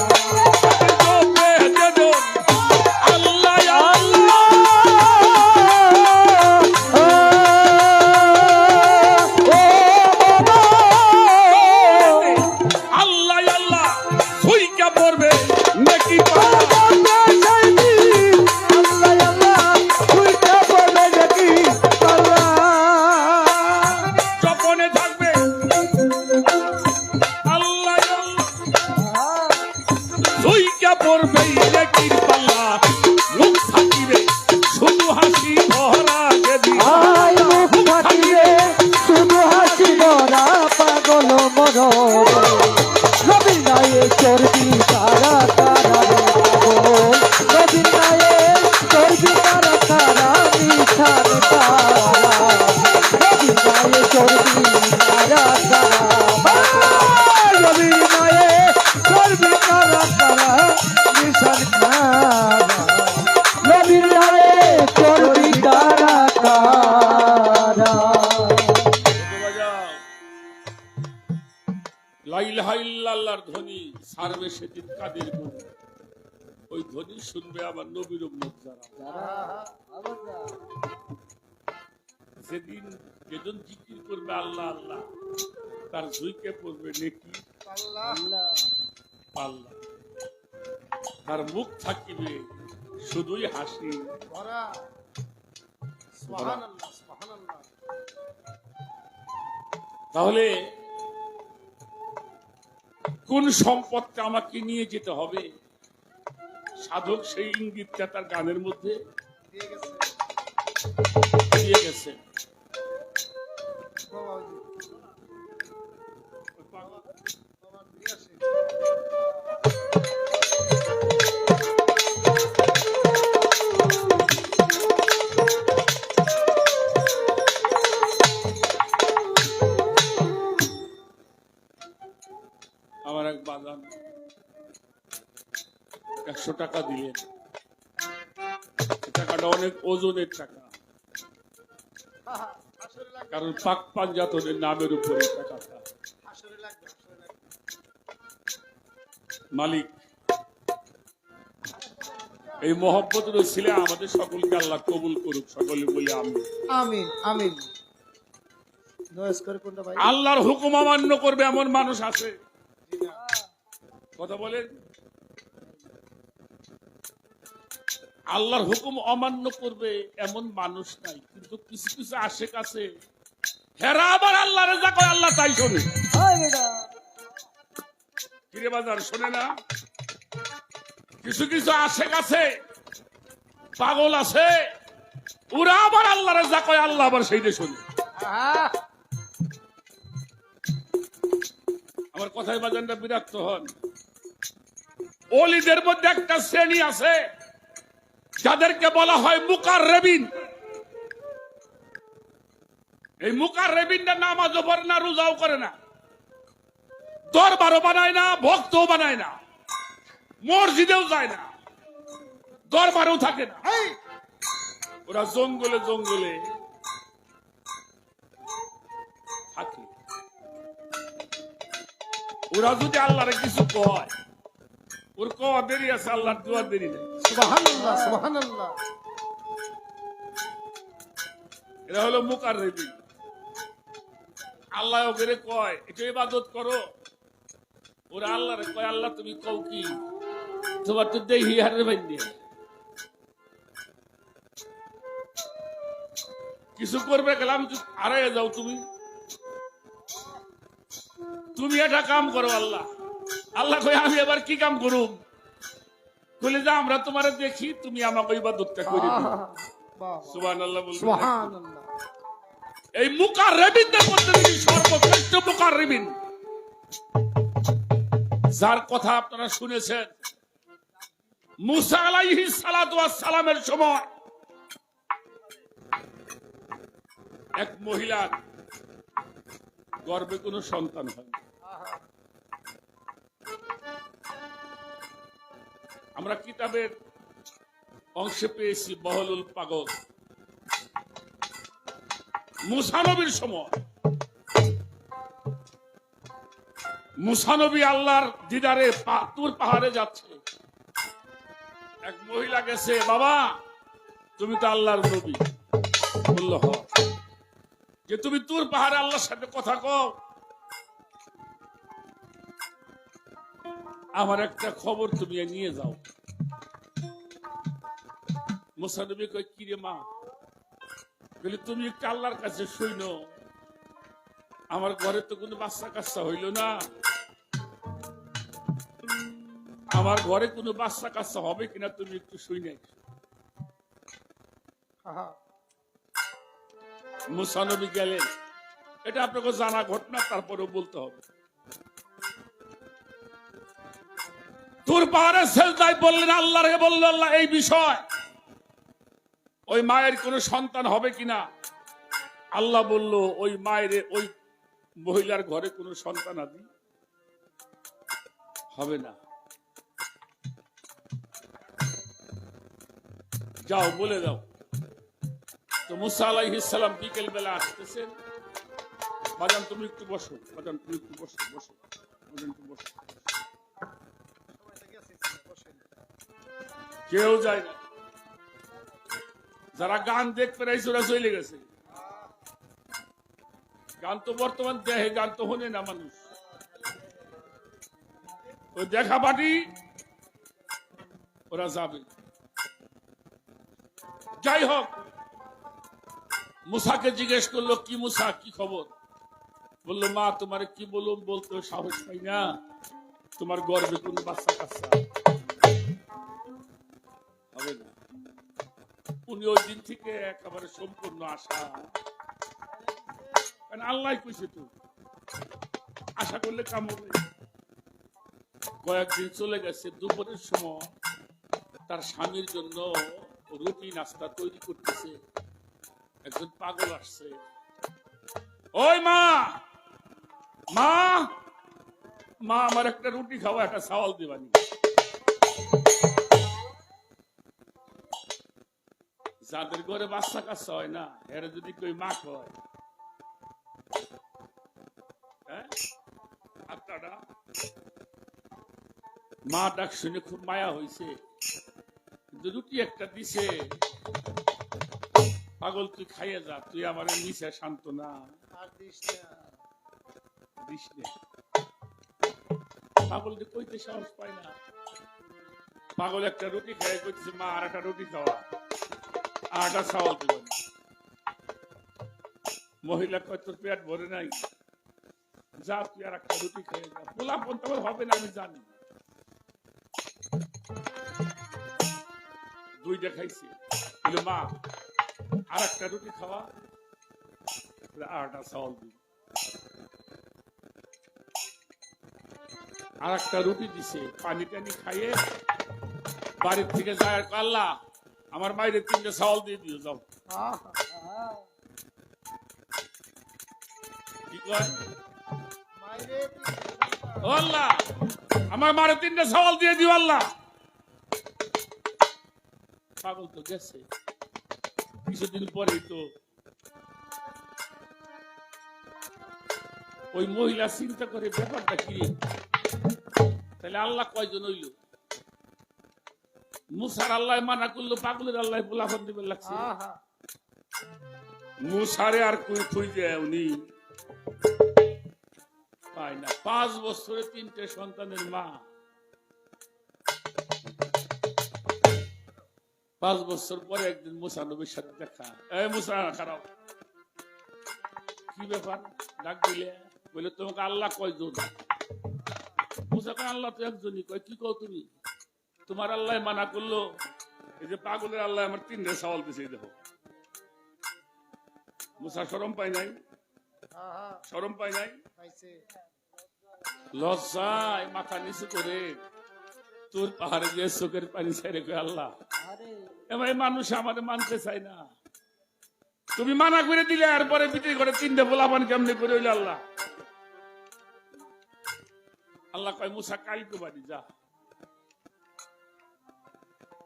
চর্বি কারা কারা রে পাগল নবীর গায়ে চর্বি কারা কারা নিশান কারা নবীর গায়ে চর্বি কারা কারা নবীর গায়ে চর্বি কারা কারা নিশান কারা নবীর গায়ে চর্বি কারা কারা লা ইলাহা ইল্লাল্লাহর ধ্বনি সারবে সেদিন কাদের গুণ ওই ধ্বনি শুনবে আমার নবীর উম্মত যারা সেদিন যেজন জিকির করবে আল্লাহ আল্লাহ তার ঝুঁকে পড়বে নেকি আল্লাহ তার মুখ থাকিবে শুধুই হাসি তাহলে কোন সম্পদটা আমাকে নিয়ে যেতে হবে, সাধক সেই ইঙ্গিতটা তার গানের মধ্যে দিয়ে গেছে। আমার এক বাগান 100 টাকা দিলেন, টাকাটা অনেক ওজনের টাকা, কারণ পাক পাঞ্জাতনের নামের উপরে টাকাটা। মালিক এই মহব্বতের ছিল আমাদের সকলকে আল্লাহ কবুল করুক, সকলে বলি আমি আমিন আমিন। নয়েজ করে কোনটা ভাই? আল্লাহর হুকুম অমান্য করবে এমন মানুষ আছে? কথা বলেন, আল্লাহর হুকুম অমান্য করবে এমন মানুষ নাই, কিন্তু কিছু কিছু আশেক আছে, হেরা আবার আল্লাহ রেজা কয় আল্লাহ তাই শোনে। কিরে বাজার শোনে না? কিছু কিছু আশেক আছে, পাগল আছে, ওরা আবার আল্লাহ রেজা কয় আল্লাহ আবার সেইটা শোনে। আমার কথায় বাজানটা বিরক্ত হন। ওলিদের মধ্যে একটা শ্রেণী আছে যাদেরকে বলা হয় মুকাররেবিন। এই মুকাররেবিনটা নামাজও পড়ে না, রোজাও করে না, দরবারও বানায় না, ভক্তও বানায় না, মসজিদেও যায় না, দরবারেও থাকে না। ওরা জঙ্গলে জঙ্গলে থাকে। ওরা যদি আল্লাহরে কিছু কয়, ওর কওয়া দেরি আছে, আল্লাহর দোয়া দেরি নেই। সুবহানাল্লাহ সুবহানাল্লাহ। এরা হলো মুকাররেবিন। আল্লাহ ওকে কয় এটা ইবাদত করো, ওরা আল্লাহরে কয় আল্লাহ তুমি কও কি, তোমার তো দেহি হারে বাইন্দে কিছু করবে গেলাম, হারাইয়া যাও তুমি, তুমি এটা কাম করো। আল্লাহ আল্লাহ কয় আমি এবার কি কাম করুম? বলে যে আমরা তোমার দেখি, তুমি আমাকে ইবাদতটা করে দিও। সুবহানাল্লাহ বলবেন। সুবহানাল্লাহ। এই মুকাররেবিনদের মধ্যে তিনি সর্বশ্রেষ্ঠ মুকাররেবিন, যার কথা আপনারা শুনেছেন। মুসা আলাইহিস সালাতু ওয়াস সালামের সময় এক মহিলার গর্ভে কোনো সন্তান হয়। আমরা কিতাবের অংশে পেয়েছি বহলুল পাগল। মুসা নবীর সময় মুসা নবী আল্লাহর দিদারে তুর পাহাড়ে যাচ্ছে, এক মহিলা গেছে, বাবা তুমি তো আল্লাহর নবী। বলল হ, যে তুমি তুর পাহাড়ে আল্লাহর সাথে কথা কও, আমার একটা খবর তুমি নিয়ে যাও। মুসা নবী কয় কি রে মা? বলে তুমি একটু আল্লাহর কাছে শুইনো, আমার ঘরে তো কোনো বাচ্চা কাচ্চা হইল না, আমার ঘরে কোনো বাচ্চা কাচ্চা হবে কিনা তুমি একটু শুই নাই। মুসা নবী গেলেন, এটা আপনাকে জানা ঘটনা, তারপরেও বলতে হবে। তুর পাহাড়ে সেজদায় বললেন আল্লাহ রে, বলল আল্লাহ এই বিষয়, ওই মায়ের কোনো সন্তান হবে কিনা। আল্লাহ বলল ওই মায়ের, ওই মহিলার ঘরে কোনো সন্তান আদি হবে না, যাও বলে দাও। তো মুসা আলাইহিস সালাম বিকেল বেলা আসতেছেন, বাজান তুমি একটু বসো, বাজান তুমি একটু বসো, বসো বাজান একটু বসো। কেউ যায় না, যারা গান দেখতে রাইছে ওরা চলে গেছে। গান তো বর্তমান দেহে, গান তো হনে না মানুষ, ওই দেখা পাটি ওরা যাবে। যাই হোক, মুসাকে জিজ্ঞেস করলো কি মুসা কি খবর? বললো মা তোমার কি বলুম, বলতে সাহস পাই না, তোমার গর্বে কোন বাচ্চা কাচ্চা হবে না। উনি ওই দিন থেকে একেবারে সম্পূর্ণ আশা, কারণ আল্লাহ কইছে তো আশা করলে কাম হবে। কয়েকদিন চলে গেছে, দুপুরের সময় তার স্বামীর জন্য রুটি নাস্তা তৈরি করতেছে, একজন পাগল আসছে। ওই মা, মা, মা আমার একটা রুটি খাওয়া, একটা চাওয়াল দিবানি। যাদের ঘরে বাচ্চা কাচ্চা হয় না, এরা যদি কেউ মা হয়, হ্যাঁ, আত্মাটা মা ডাক শুনে খুব মায়া হয়েছে, কিন্তু রুটি একটা দিছে, পাগল তুই খাইয়ে যা, তুই আমার নিচে শান্ত না দিস নে। পাগল কইতে সাহস পায় না। পাগল একটা রুটি খাই করতেছে, মা আর একটা রুটি খাওয়া, আর একটা চাওয়াল দিবেন। মহিলা কয় তোর পেট ভরে নাই, যা তুই আর একটা রুটি খেয়ে যা, পোলা পন্ত হবে না আমি জানি। দুইটা খাইছি, মা আর একটা রুটি খাওয়া, আর একটা চাওয়াল দিই। আর একটা রুটি দিছে, পানি টানি খাইয়ে বাড়ির থেকে যায়, আল্লাহ আমার বাইরে 3টা চাওয়াল দিয়ে দিও যাও। কি কয়? আল্লাহ আমার মারে 3টা চাওয়াল দিয়ে দিও আল্লাহ। পাগল তো গেছে, কিছুদিন পরেই তো ওই মহিলা চিন্তা করে ব্যাপারটা কি, তাহলে আল্লাহ কয়জন হইল? মুসার আল্লাহ মানা করলো, পাগলের আল্লাহ পোলাফান দিবে লাগছে। মুসারে আর কই খুঁজে উনি পায় না। 5 বছরে 3টে সন্তানের মা, 5 বছর পরে একদিন মুসা নবীর সাথে দেখা। এই মুসা খারাপ, কি ব্যাপার ডাক দিলে? বলে তোমাকে আল্লাহ কয়জন? মুসা কয় আল্লাহ তো একজনই। কয় কি কও তুমি? তোমার আল্লাহ মানা করলো, এই যে পাগলের আল্লাহ আমার 3টে চাওয়াল দিছে, দেখো। মুসা শরম পায় নাই? শরম পায় নাই? লজ্জায় মাথা নিচু করে তোর পাহাড়ে গিয়ে চোখের পানি ছেড়ে কয় আল্লাহ এবার মানুষ আমার মানতে চায় না, তুমি মানা করে দিলে, আর পরে বিক্রি করে 3টে পোলাপান কেমনে করে হইল আল্লাহ? আল্লাহ কয় মুসা কালকে বাড়ি যা।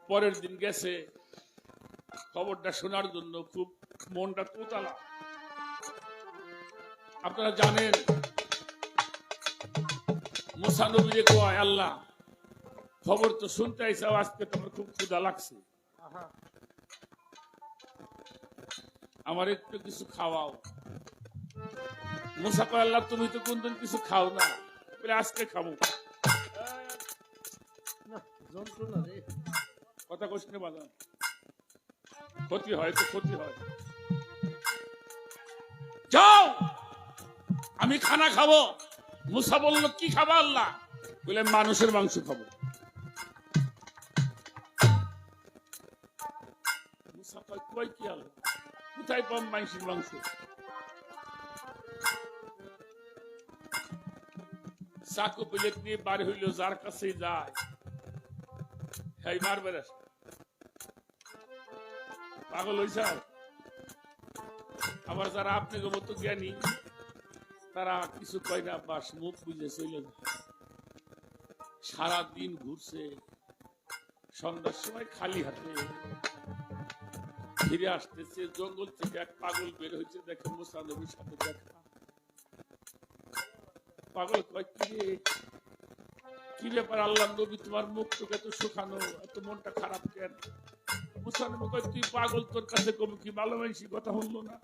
পরের দিন গেছে খবরটা শোনার জন্য, খুব মনটা তোতালা। আপনারা জানেন মুসা নবীরে কয় আল্লাহ খবর তো শুনতে আইসাও, আজকে তোমার খুব ক্ষুধা লাগছে, আমার একটু কিছু খাওয়াও। মুসা কয় আল্লাহ তুমি তো কোনদিন কিছু খাও না, বলে আজকে খাবো। কথা কোশনে বাজান, ক্ষতি হয় তো ক্ষতি হয়, যাও আমি খানা খাবো। মুসা বলল কি খাবা আল্লাহ? বলে মানুষের মাংস খাবো। মুসা কয় কই কি আল্লাহ, কোথায় পাম মানুষের মাংস? চাকু প্লেট নিয়ে বার হইল, যার কাছে যায় হ্যাঁ মারবে। পাগল হইছে। আবার যারা আপনাকে মতো জ্ঞানী, তারা কিছু কয় না, বাস মুখ বুঝে চলে যায়। সারাদিন ঘুরছে, সন্ধ্যার সময় খালি হাতে ফিরে আসতেছে। জঙ্গল থেকে এক পাগল বের হয়েছে, দেখে মুসা নবীর সাথে দেখা। পাগল কয় কি রে, কি ব্যাপার আল্লাহ নবী, তোমার মুখ তোকে এত শুকানো, এত মনটা খারাপ কেন? মুসা নবী কয় তুই পাগল, তোর কাছে কবি কি ভালো মানসি কথা হলো না?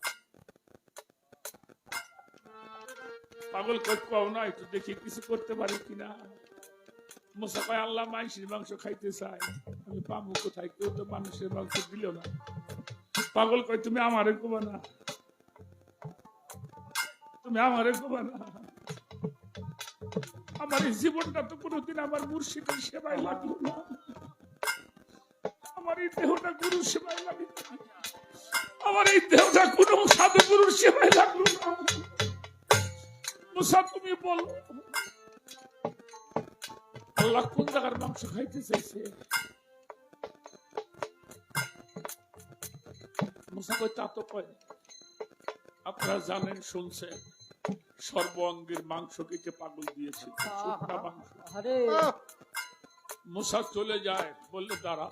পাগল কয় কও না, একটু দেখি কিছু করতে পারি কিনা। মুসা কয় আল্লাহ মাংসের মাংস খাইতে চাই, আমি পাবো কোথায়? কেউ তো মানুষের মাংস দিল না। পাগল কয় তুমি আমারে কবা না, তুমি আমারে কবা না, আমার এই জীবনটা তো কোনোদিন আমার মুর্শিদের সেবায় লাগলো না, আমার এই দেহটা গুরুর সেবায় লাগলো না, আমার এই দেহটা কোনো সাধু গুরুর সেবায় লাগলো না। মুসা তুমি বলো আল্লাহ কোন জায়গার মাংস খাইতে চাইছে? মুসা কই তা তো কয় আপনারা জানেন শুনছেন সর্ব অঙ্গের মাংস কেটে পাগল দিয়েছে, শুকনা মাংস। আরে মুসা চলে যায়, বললে দাঁড়া,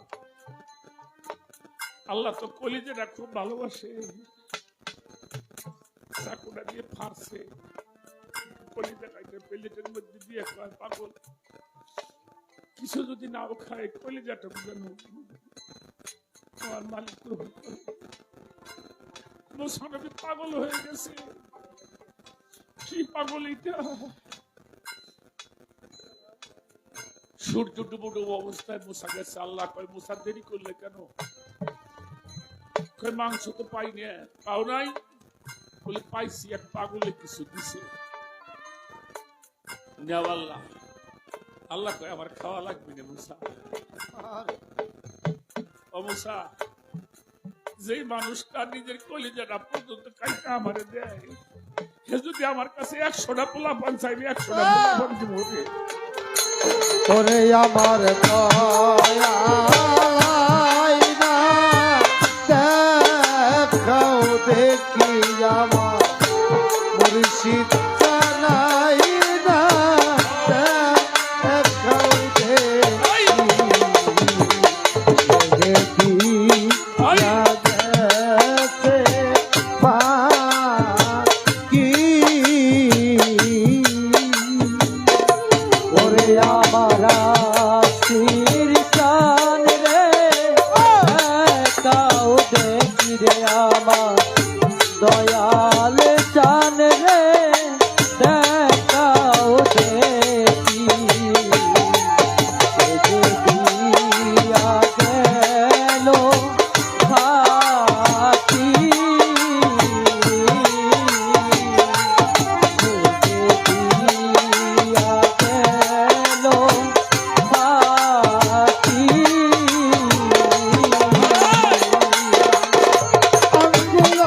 আল্লাহ তো কলিজাটা খুব ভালোবাসে, চাকুটা দিয়ে ফাঁসছে, কলিজা খাইতে প্লেটের মধ্যে দিয়ে খায় পাগল, কিছু যদি নাও খায় কলিজাটা যেন আমার মালিক গ্রহণ করে। মুসা নবী পাগল হয়ে গেছে, কি পাগল এটা? সূর্য ডুবো ডুবো অবস্থায় মুসা গেছে, আল্লাহ কয় মুসা দেরি করলে কেন? কয় মাংস তো পাইনি। পাও নাই? বলে পাইছি, এক পাগলে কিছু দিছে। নেও আল্লাহ। আল্লাহ কয় আমার খাওয়া লাগবে না মুসা। ও মুসা, যেই মানুষটা নিজের কলিজাটা পর্যন্ত কাইটা আমারে দেয়, সে যদি আমার কাছে 100টা পোলা পান চাইবে 100টা পোলা পান দিব রে। ওরে আমার দয়ালাই না দেখাও দেখি আমার মুর্শিদ জানাই না দেখাও দেখি লাগছে পাখি। ওরে আমার আশির চান রে তাও দেখি রে আমার দয়াল চান রে দেখাও দেখি দিয়া গেল থাকি দিয়া গেল থাকি অঙ্গুল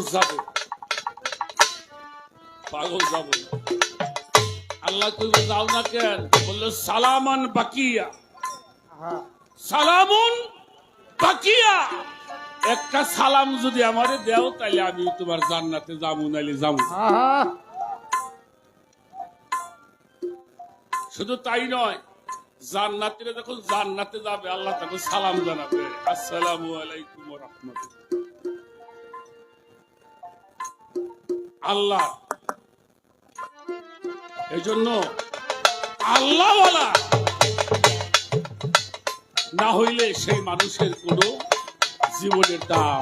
মানুষ যাবে, পাগল যাবে না। আল্লাহ কইব যাও না কেন? বললো সালামান বাকিয়া, সালামুন বাকিয়া। একটা সালাম যদি আমারে দেও তাহলে আমি তোমার জান্নাতে যাবো, নাইলে যাবো। শুধু তাই নয়, জান্নাতীরা যখন জান্নাতে যাবে আল্লাহ তাকে সালাম জানাবে, আসসালামু আলাইকুম ওয়া রাহমাতুল্লাহ। আল্লাহ এই জন্য আল্লাহওয়ালা না হইলে সেই মানুষের কোনো জীবনের দাম।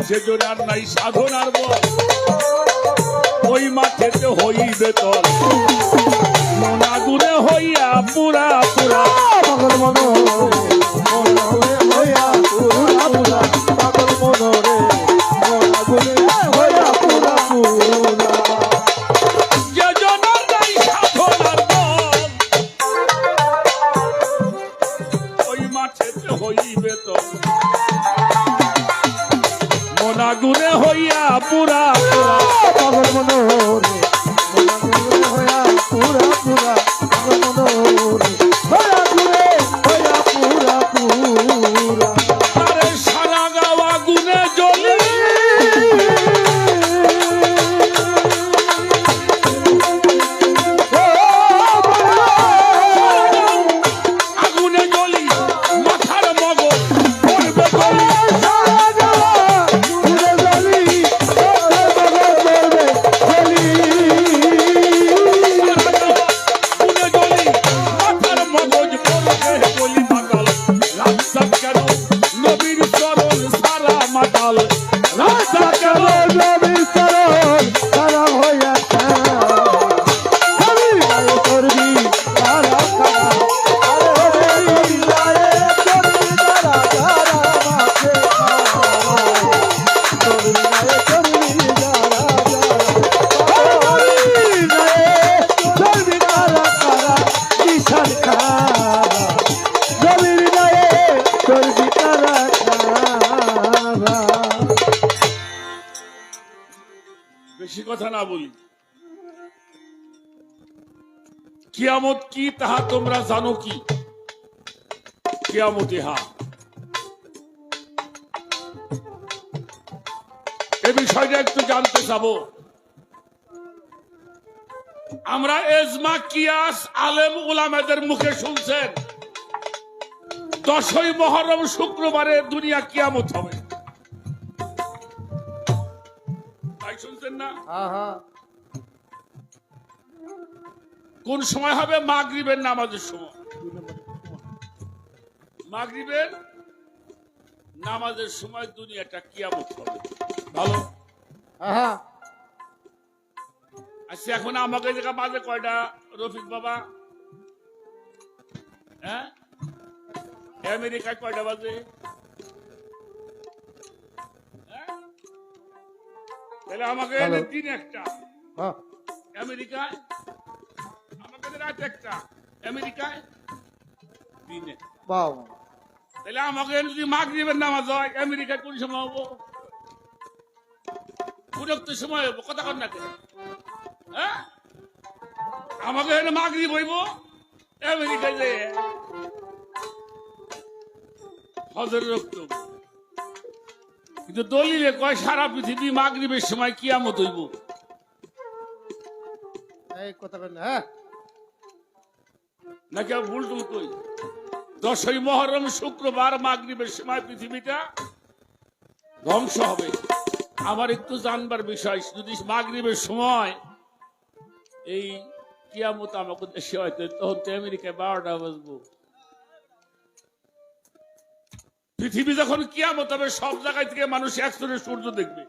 সেজন্য আর নাই সাধনার বল, ওই মাঠেতে হইবে তল, মনা গুনে হইয়া পুরা পুরা। যেজনার নাই সাধনার বল, ওই মাঠেতে হইবে তল, মনা গুনে হইয়া পুরা পুরা। পাগল মনোরে হইয়া পুরা পুরা, পাগল মনোরে হইয়া পুরে হইয়া পুরা পুরা। আরে সারা গাওয়া গুনে জ্বলি, আগুনে জ্বলি, মাথার মগজ পড়বে গলি। বেশি কথা না বলি, কিয়ামত কি তাহা তোমরা জানো কি? কিয়ামত ইহা, এ বিষয়টা একটু জানতে চাবো। আমরা এজমা কিয়াস আলেম উলামাদের মুখে শুনছেন 10ই মুহররম শুক্রবারে দুনিয়া কিয়ামত হবে, তাই শুনছেন না? কোন সময় হবে? মাগরিবের নামাজের সময়। মাগরিবের নামাজের সময় দুনিয়াটা কিয়ামত হবে। ভালো। আচ্ছা, এখন আমাকে দেখা বাজে কয়টা রফিক বাবা? হ্যাঁ, আমেরিকায় কয়টা বাজে? তাহলে আমাকে দিন একটা, আমেরিকায় আমাকে রাত একটা, আমেরিকায় দিনে। তাহলে আমাকে যদি মাগরিবের নামাজ হয়, আমেরিকায় কোন সময় হবো? উপযুক্ত সময় হবো, কথা কর না কেন? হ্যাঁ, আমাকে মাগরিব হইব, আমেরিকায় যে হজর রক্ত। কিন্তু দলিলে কয় সারা পৃথিবী মাগরিবের সময় কিয়ামত হইব। নাকি ভুল টুল কই? 10ই মুহররম শুক্রবার মাগরিবের সময় পৃথিবীটা ধ্বংস হবে। আমার একটু জানবার বিষয়, যদি মাগরিবের সময় এই কিয়ামত আমাকে দেশে হয়তো, তখন তো আমেরিকায় 12টা বাজবো। পৃথিবী যখন কিয়ামত হবে, সব জায়গায় থেকে মানুষ একসঙ্গে সূর্য দেখবে।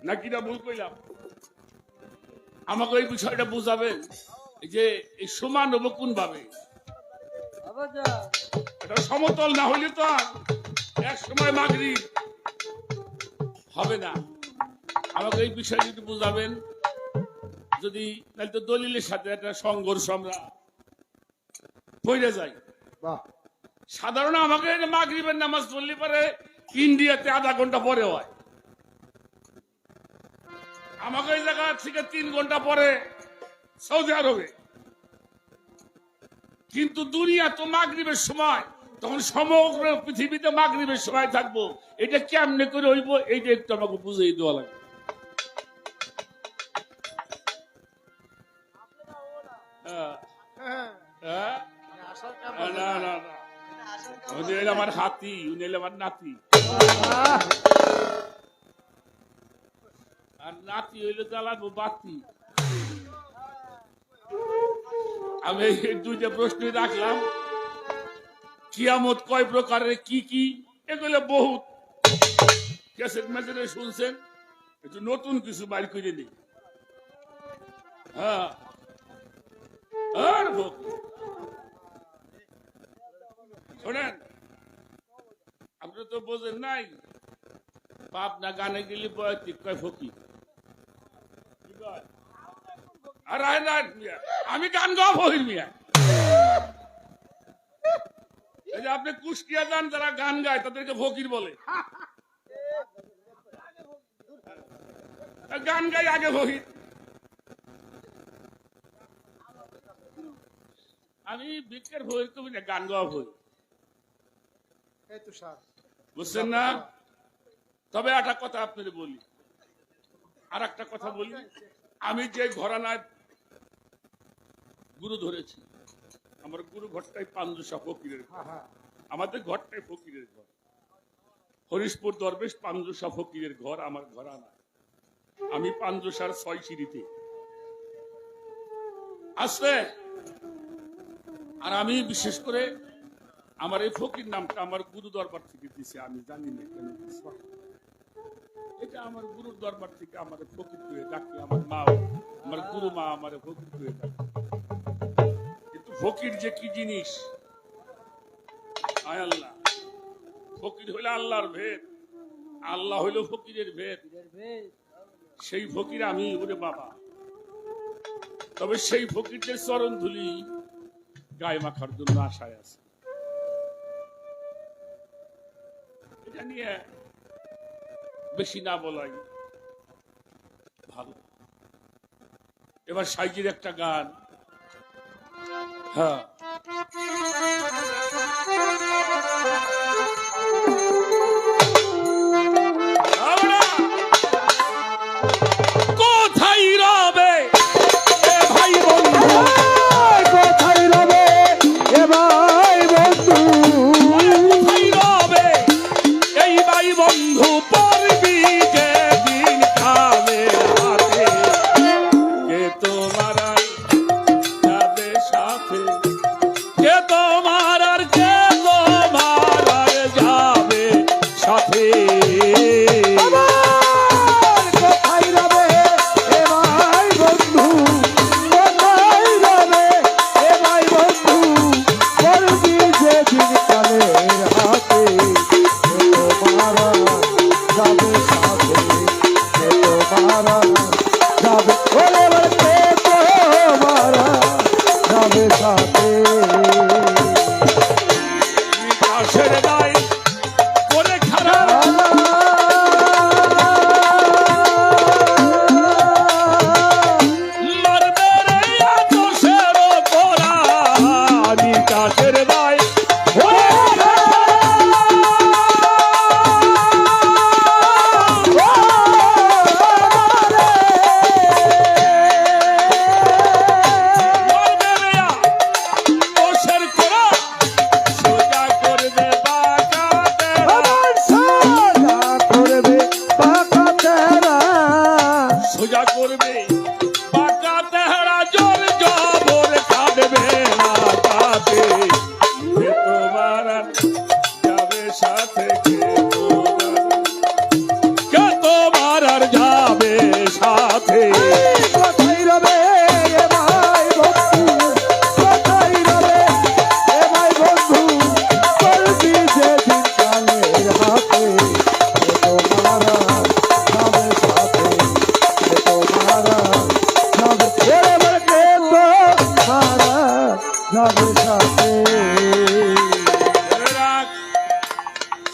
নাকি না ভুল কইলাম? আমাকে এই বিষয়টা বুঝাবেন। এই যে এই সমান হবো কোন ভাবে? আবাজান এটা সমতল না হইলে তো আর এক সময় মাগরিব হবে না। আমাকে এই বিষয় যদি বুঝাবেন, যদি নাহলে তো দলিলের সাথে একটা সংঘর্ষ আমরা পড়ে যাই। বাহ সাধারণ আমাকে মাগরিবের নামাজ পড়লে পরে ইন্ডিয়াতে আধা ঘন্টা পরে হয়, আমাকে এই জায়গা থেকে 3 ঘন্টা পরে সৌদি আরবে। কিন্তু দুনিয়া তো মাগরিবের সময়, তখন সমগ্র পৃথিবীতে মাগরিবের সময় থাকবো। এটা কেমনে করে হইব, এইটা একটু আমাকে বুঝিয়ে দেওয়া লাগবে। হ্যাঁ? না না না, উনি হইলে আমার হাতি, উনি হইলে আমার নাতি, আর নাতি হইলে জ্বালাবো বাতি। আমি এই দুইটা প্রশ্ন রাখলাম, কিয়ামত কয় প্রকারের, কি কি, এগুলো বহুত ক্যাসেট ম্যাসেটে শুনছেন, একটু নতুন কিছু বাইর করে নেই। হ্যাঁ, আর শোনেন, আপনি তো বোঝেন নাই, বাপ না গানে গেলে বয়তিক কয় ফকির। আর আমি গান গাওয়া ফকির মিয়া। এই যে আপনি কুষ্টিয়া যান, যারা গান গায় তাদেরকে ফকির বলে। গান গাই আগে ফকির। আমি ভিক্ষার ফকির কবি না, গান গাওয়া ফকির, বুঝছেন না? তবে একটা কথা আপনাদের বলি, আর একটা কথা বলি, আমি যে ঘরানায় গুরু ধরেছি, আমার গুরু ঘরটাই পাঞ্জুসা ফকিরের ঘর। আমাদের ঘরটাই ফকিরের ঘর। হরিশপুর দরবেশ পাঞ্জুসা ফকিরের ঘর আমার ঘরানা। আমি পাঞ্জুসার 6 সিঁড়িতে আসছে। আর আমি বিশেষ করে আমার এই ফকির নামটা আমার গুরু দরবার থেকে দিছে, আমি জানি না কেন দিছে। এটা আমার গুরুর দরবার থেকে আমার ফকির করে ডাকি, আমার মা, আমার গুরু মা আমার ফকির করে ডাকি। কিন্তু ফকির যে কি জিনিস, আয় আল্লাহ, ফকির হইলে আল্লাহর ভেদ, আল্লাহ হইল ফকিরের ভেদ। সেই ফকির আমি, ওরে বাবা। তবে সেই ফকিরদের চরণ ধুলি গায়ে মাখার জন্য আশায় আছে। এটা নিয়ে বেশি না বলাই ভালো। এবার সাইজির একটা গান। হ্যাঁ, কোথায় রবে এ ভাই বন্ধু, কোথায় রবে এ ভাই বন্ধু, কোথায় রবে এই ভাই বন্ধু, পড়বি যে দিন খাবে হাতে, কে তোমার যাবে সাথে, কে তোমার আর কে তোমার আর যাবে সাথে। কোথায় রবে এ ভাই বন্ধু, কোথায় রবে এ ভাই বন্ধু, করবি যে দিন কালের হাতে, তোমারা যাবে সাথে, তোমারা যাবে, ওরে ওরে তোমারা যাবে সাথে। আকাশের গায়ে করে খারাপ মারবে রে আকাশের পরা, আকাশের গায়ে মারবে রে আকাশের পরা, সোজা করবে বাঁকা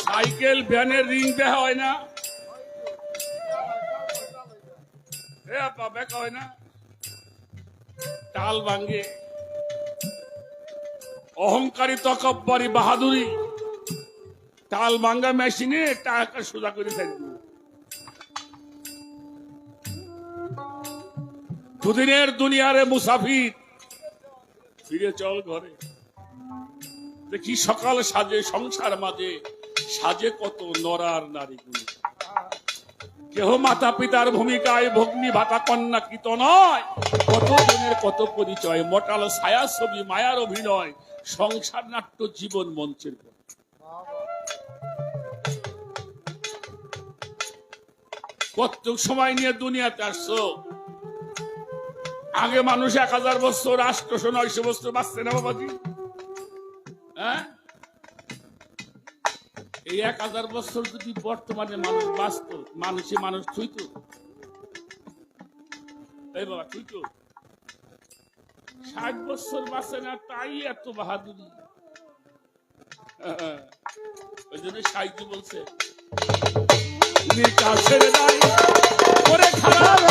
সাইকেল ভ্যানের রিং দেখা হয় না, এ আপা দেখা হয় না, টাল ভাঙ্গে, অহংকারী তকব্বরি বাহাদুরি, টাল ভাঙ্গা মেশিনে টাকা সোজা করে থাকবে। দুদিনের দুনিয়ারে মুসাফির, ফিরে চল ঘরে। দেখি সকাল সাজে সংসার মাঝে, সাজে কত নরার নারীগুলো। কেহ মাতা পিতার ভূমিকায় ভগ্নী ভাতা কন্যা কৃত নয়, কত জনের কত পরিচয়, মটাল ছায়া ছবি মায়ার অভিনয়, সংসার নাট্য জীবন মঞ্চের পর। কত সময় নিয়ে দুনিয়াতে আসছো। আগে মানুষ 1000 বছর 800 900 বছর বাঁচছে না বাবাজি? হ্যাঁ, এই 1000 বছর যদি বর্তমানে মানুষ বাঁচত, মানুষ থুইত, এই বাবা থুইত। 60 বছর বাঁচে না, তাই এত বাহাদুরি। ওই জন্য সাইজি বলছে কাছে করে খারাপ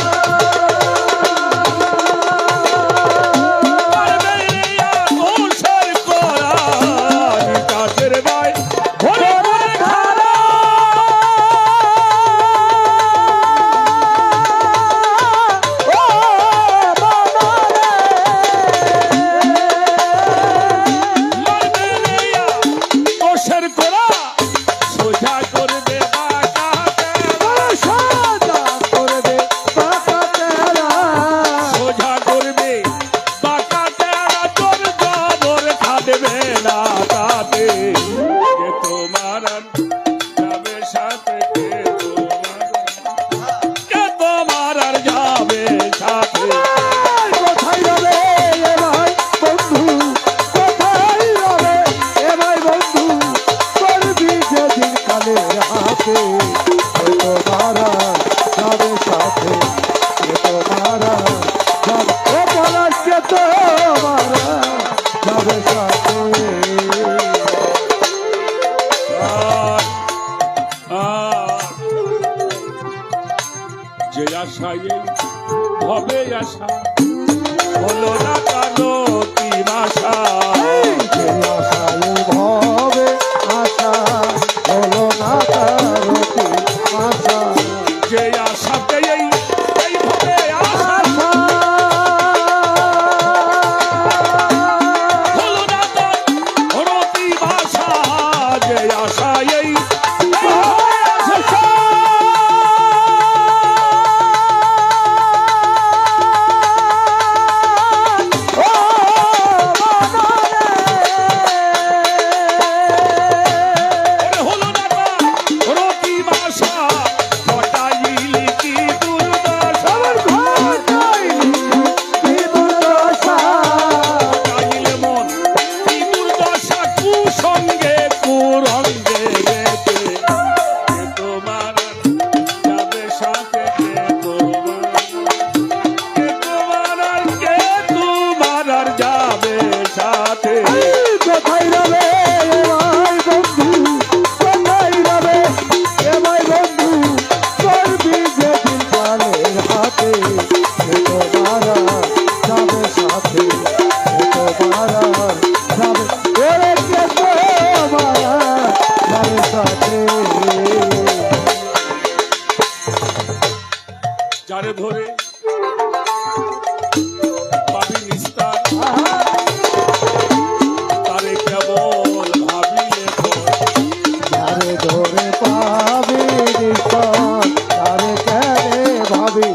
যে আশায় হবে আশা হলো না কালো কি ভাষা, যে আশায় ভবে আশা হলো না কারো কি আশা, যে আশাতে এই ভাবে আশা হলো না কারো কি ভাষা, যে আশায় যারে ধরে পাবি নিস্তার, তারে কেবল ভাবিলে যারে ধরে পাবি নিস্তার, তারে কেনে ভাবি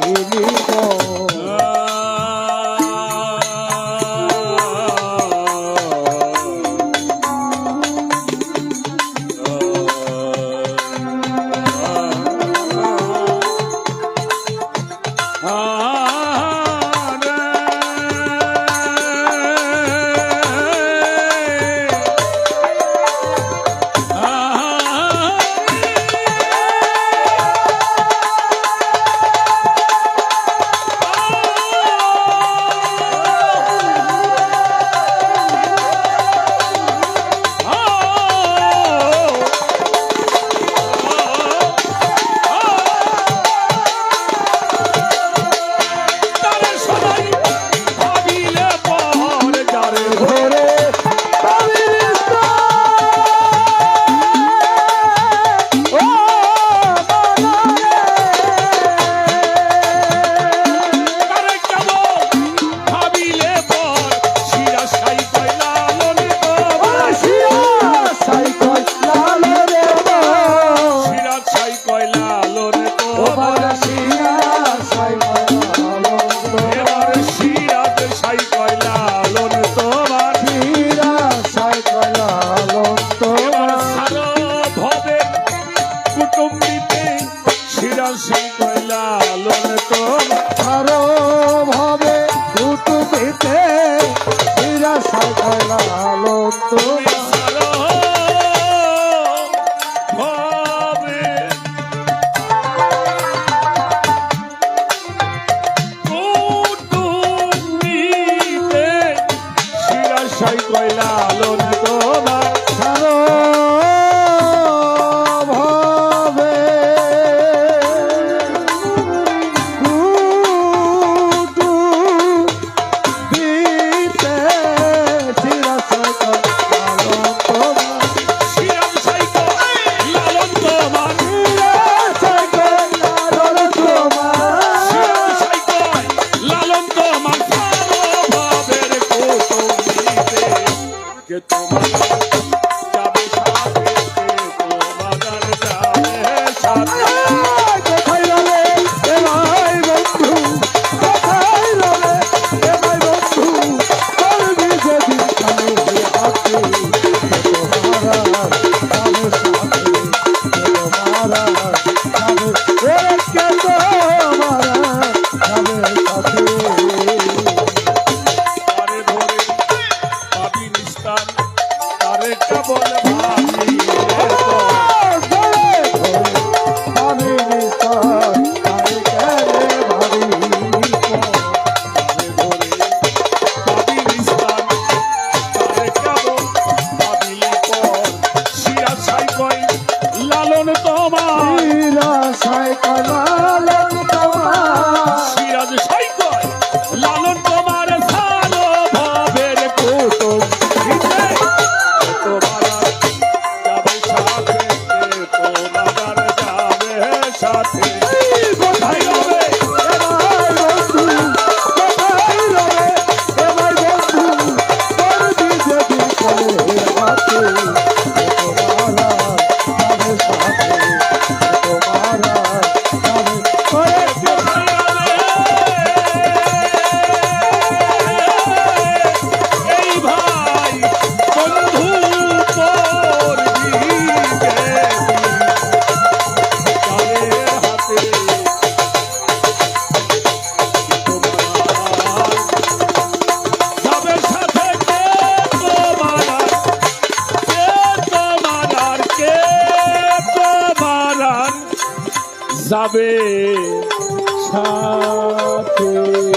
যাবে সাথে।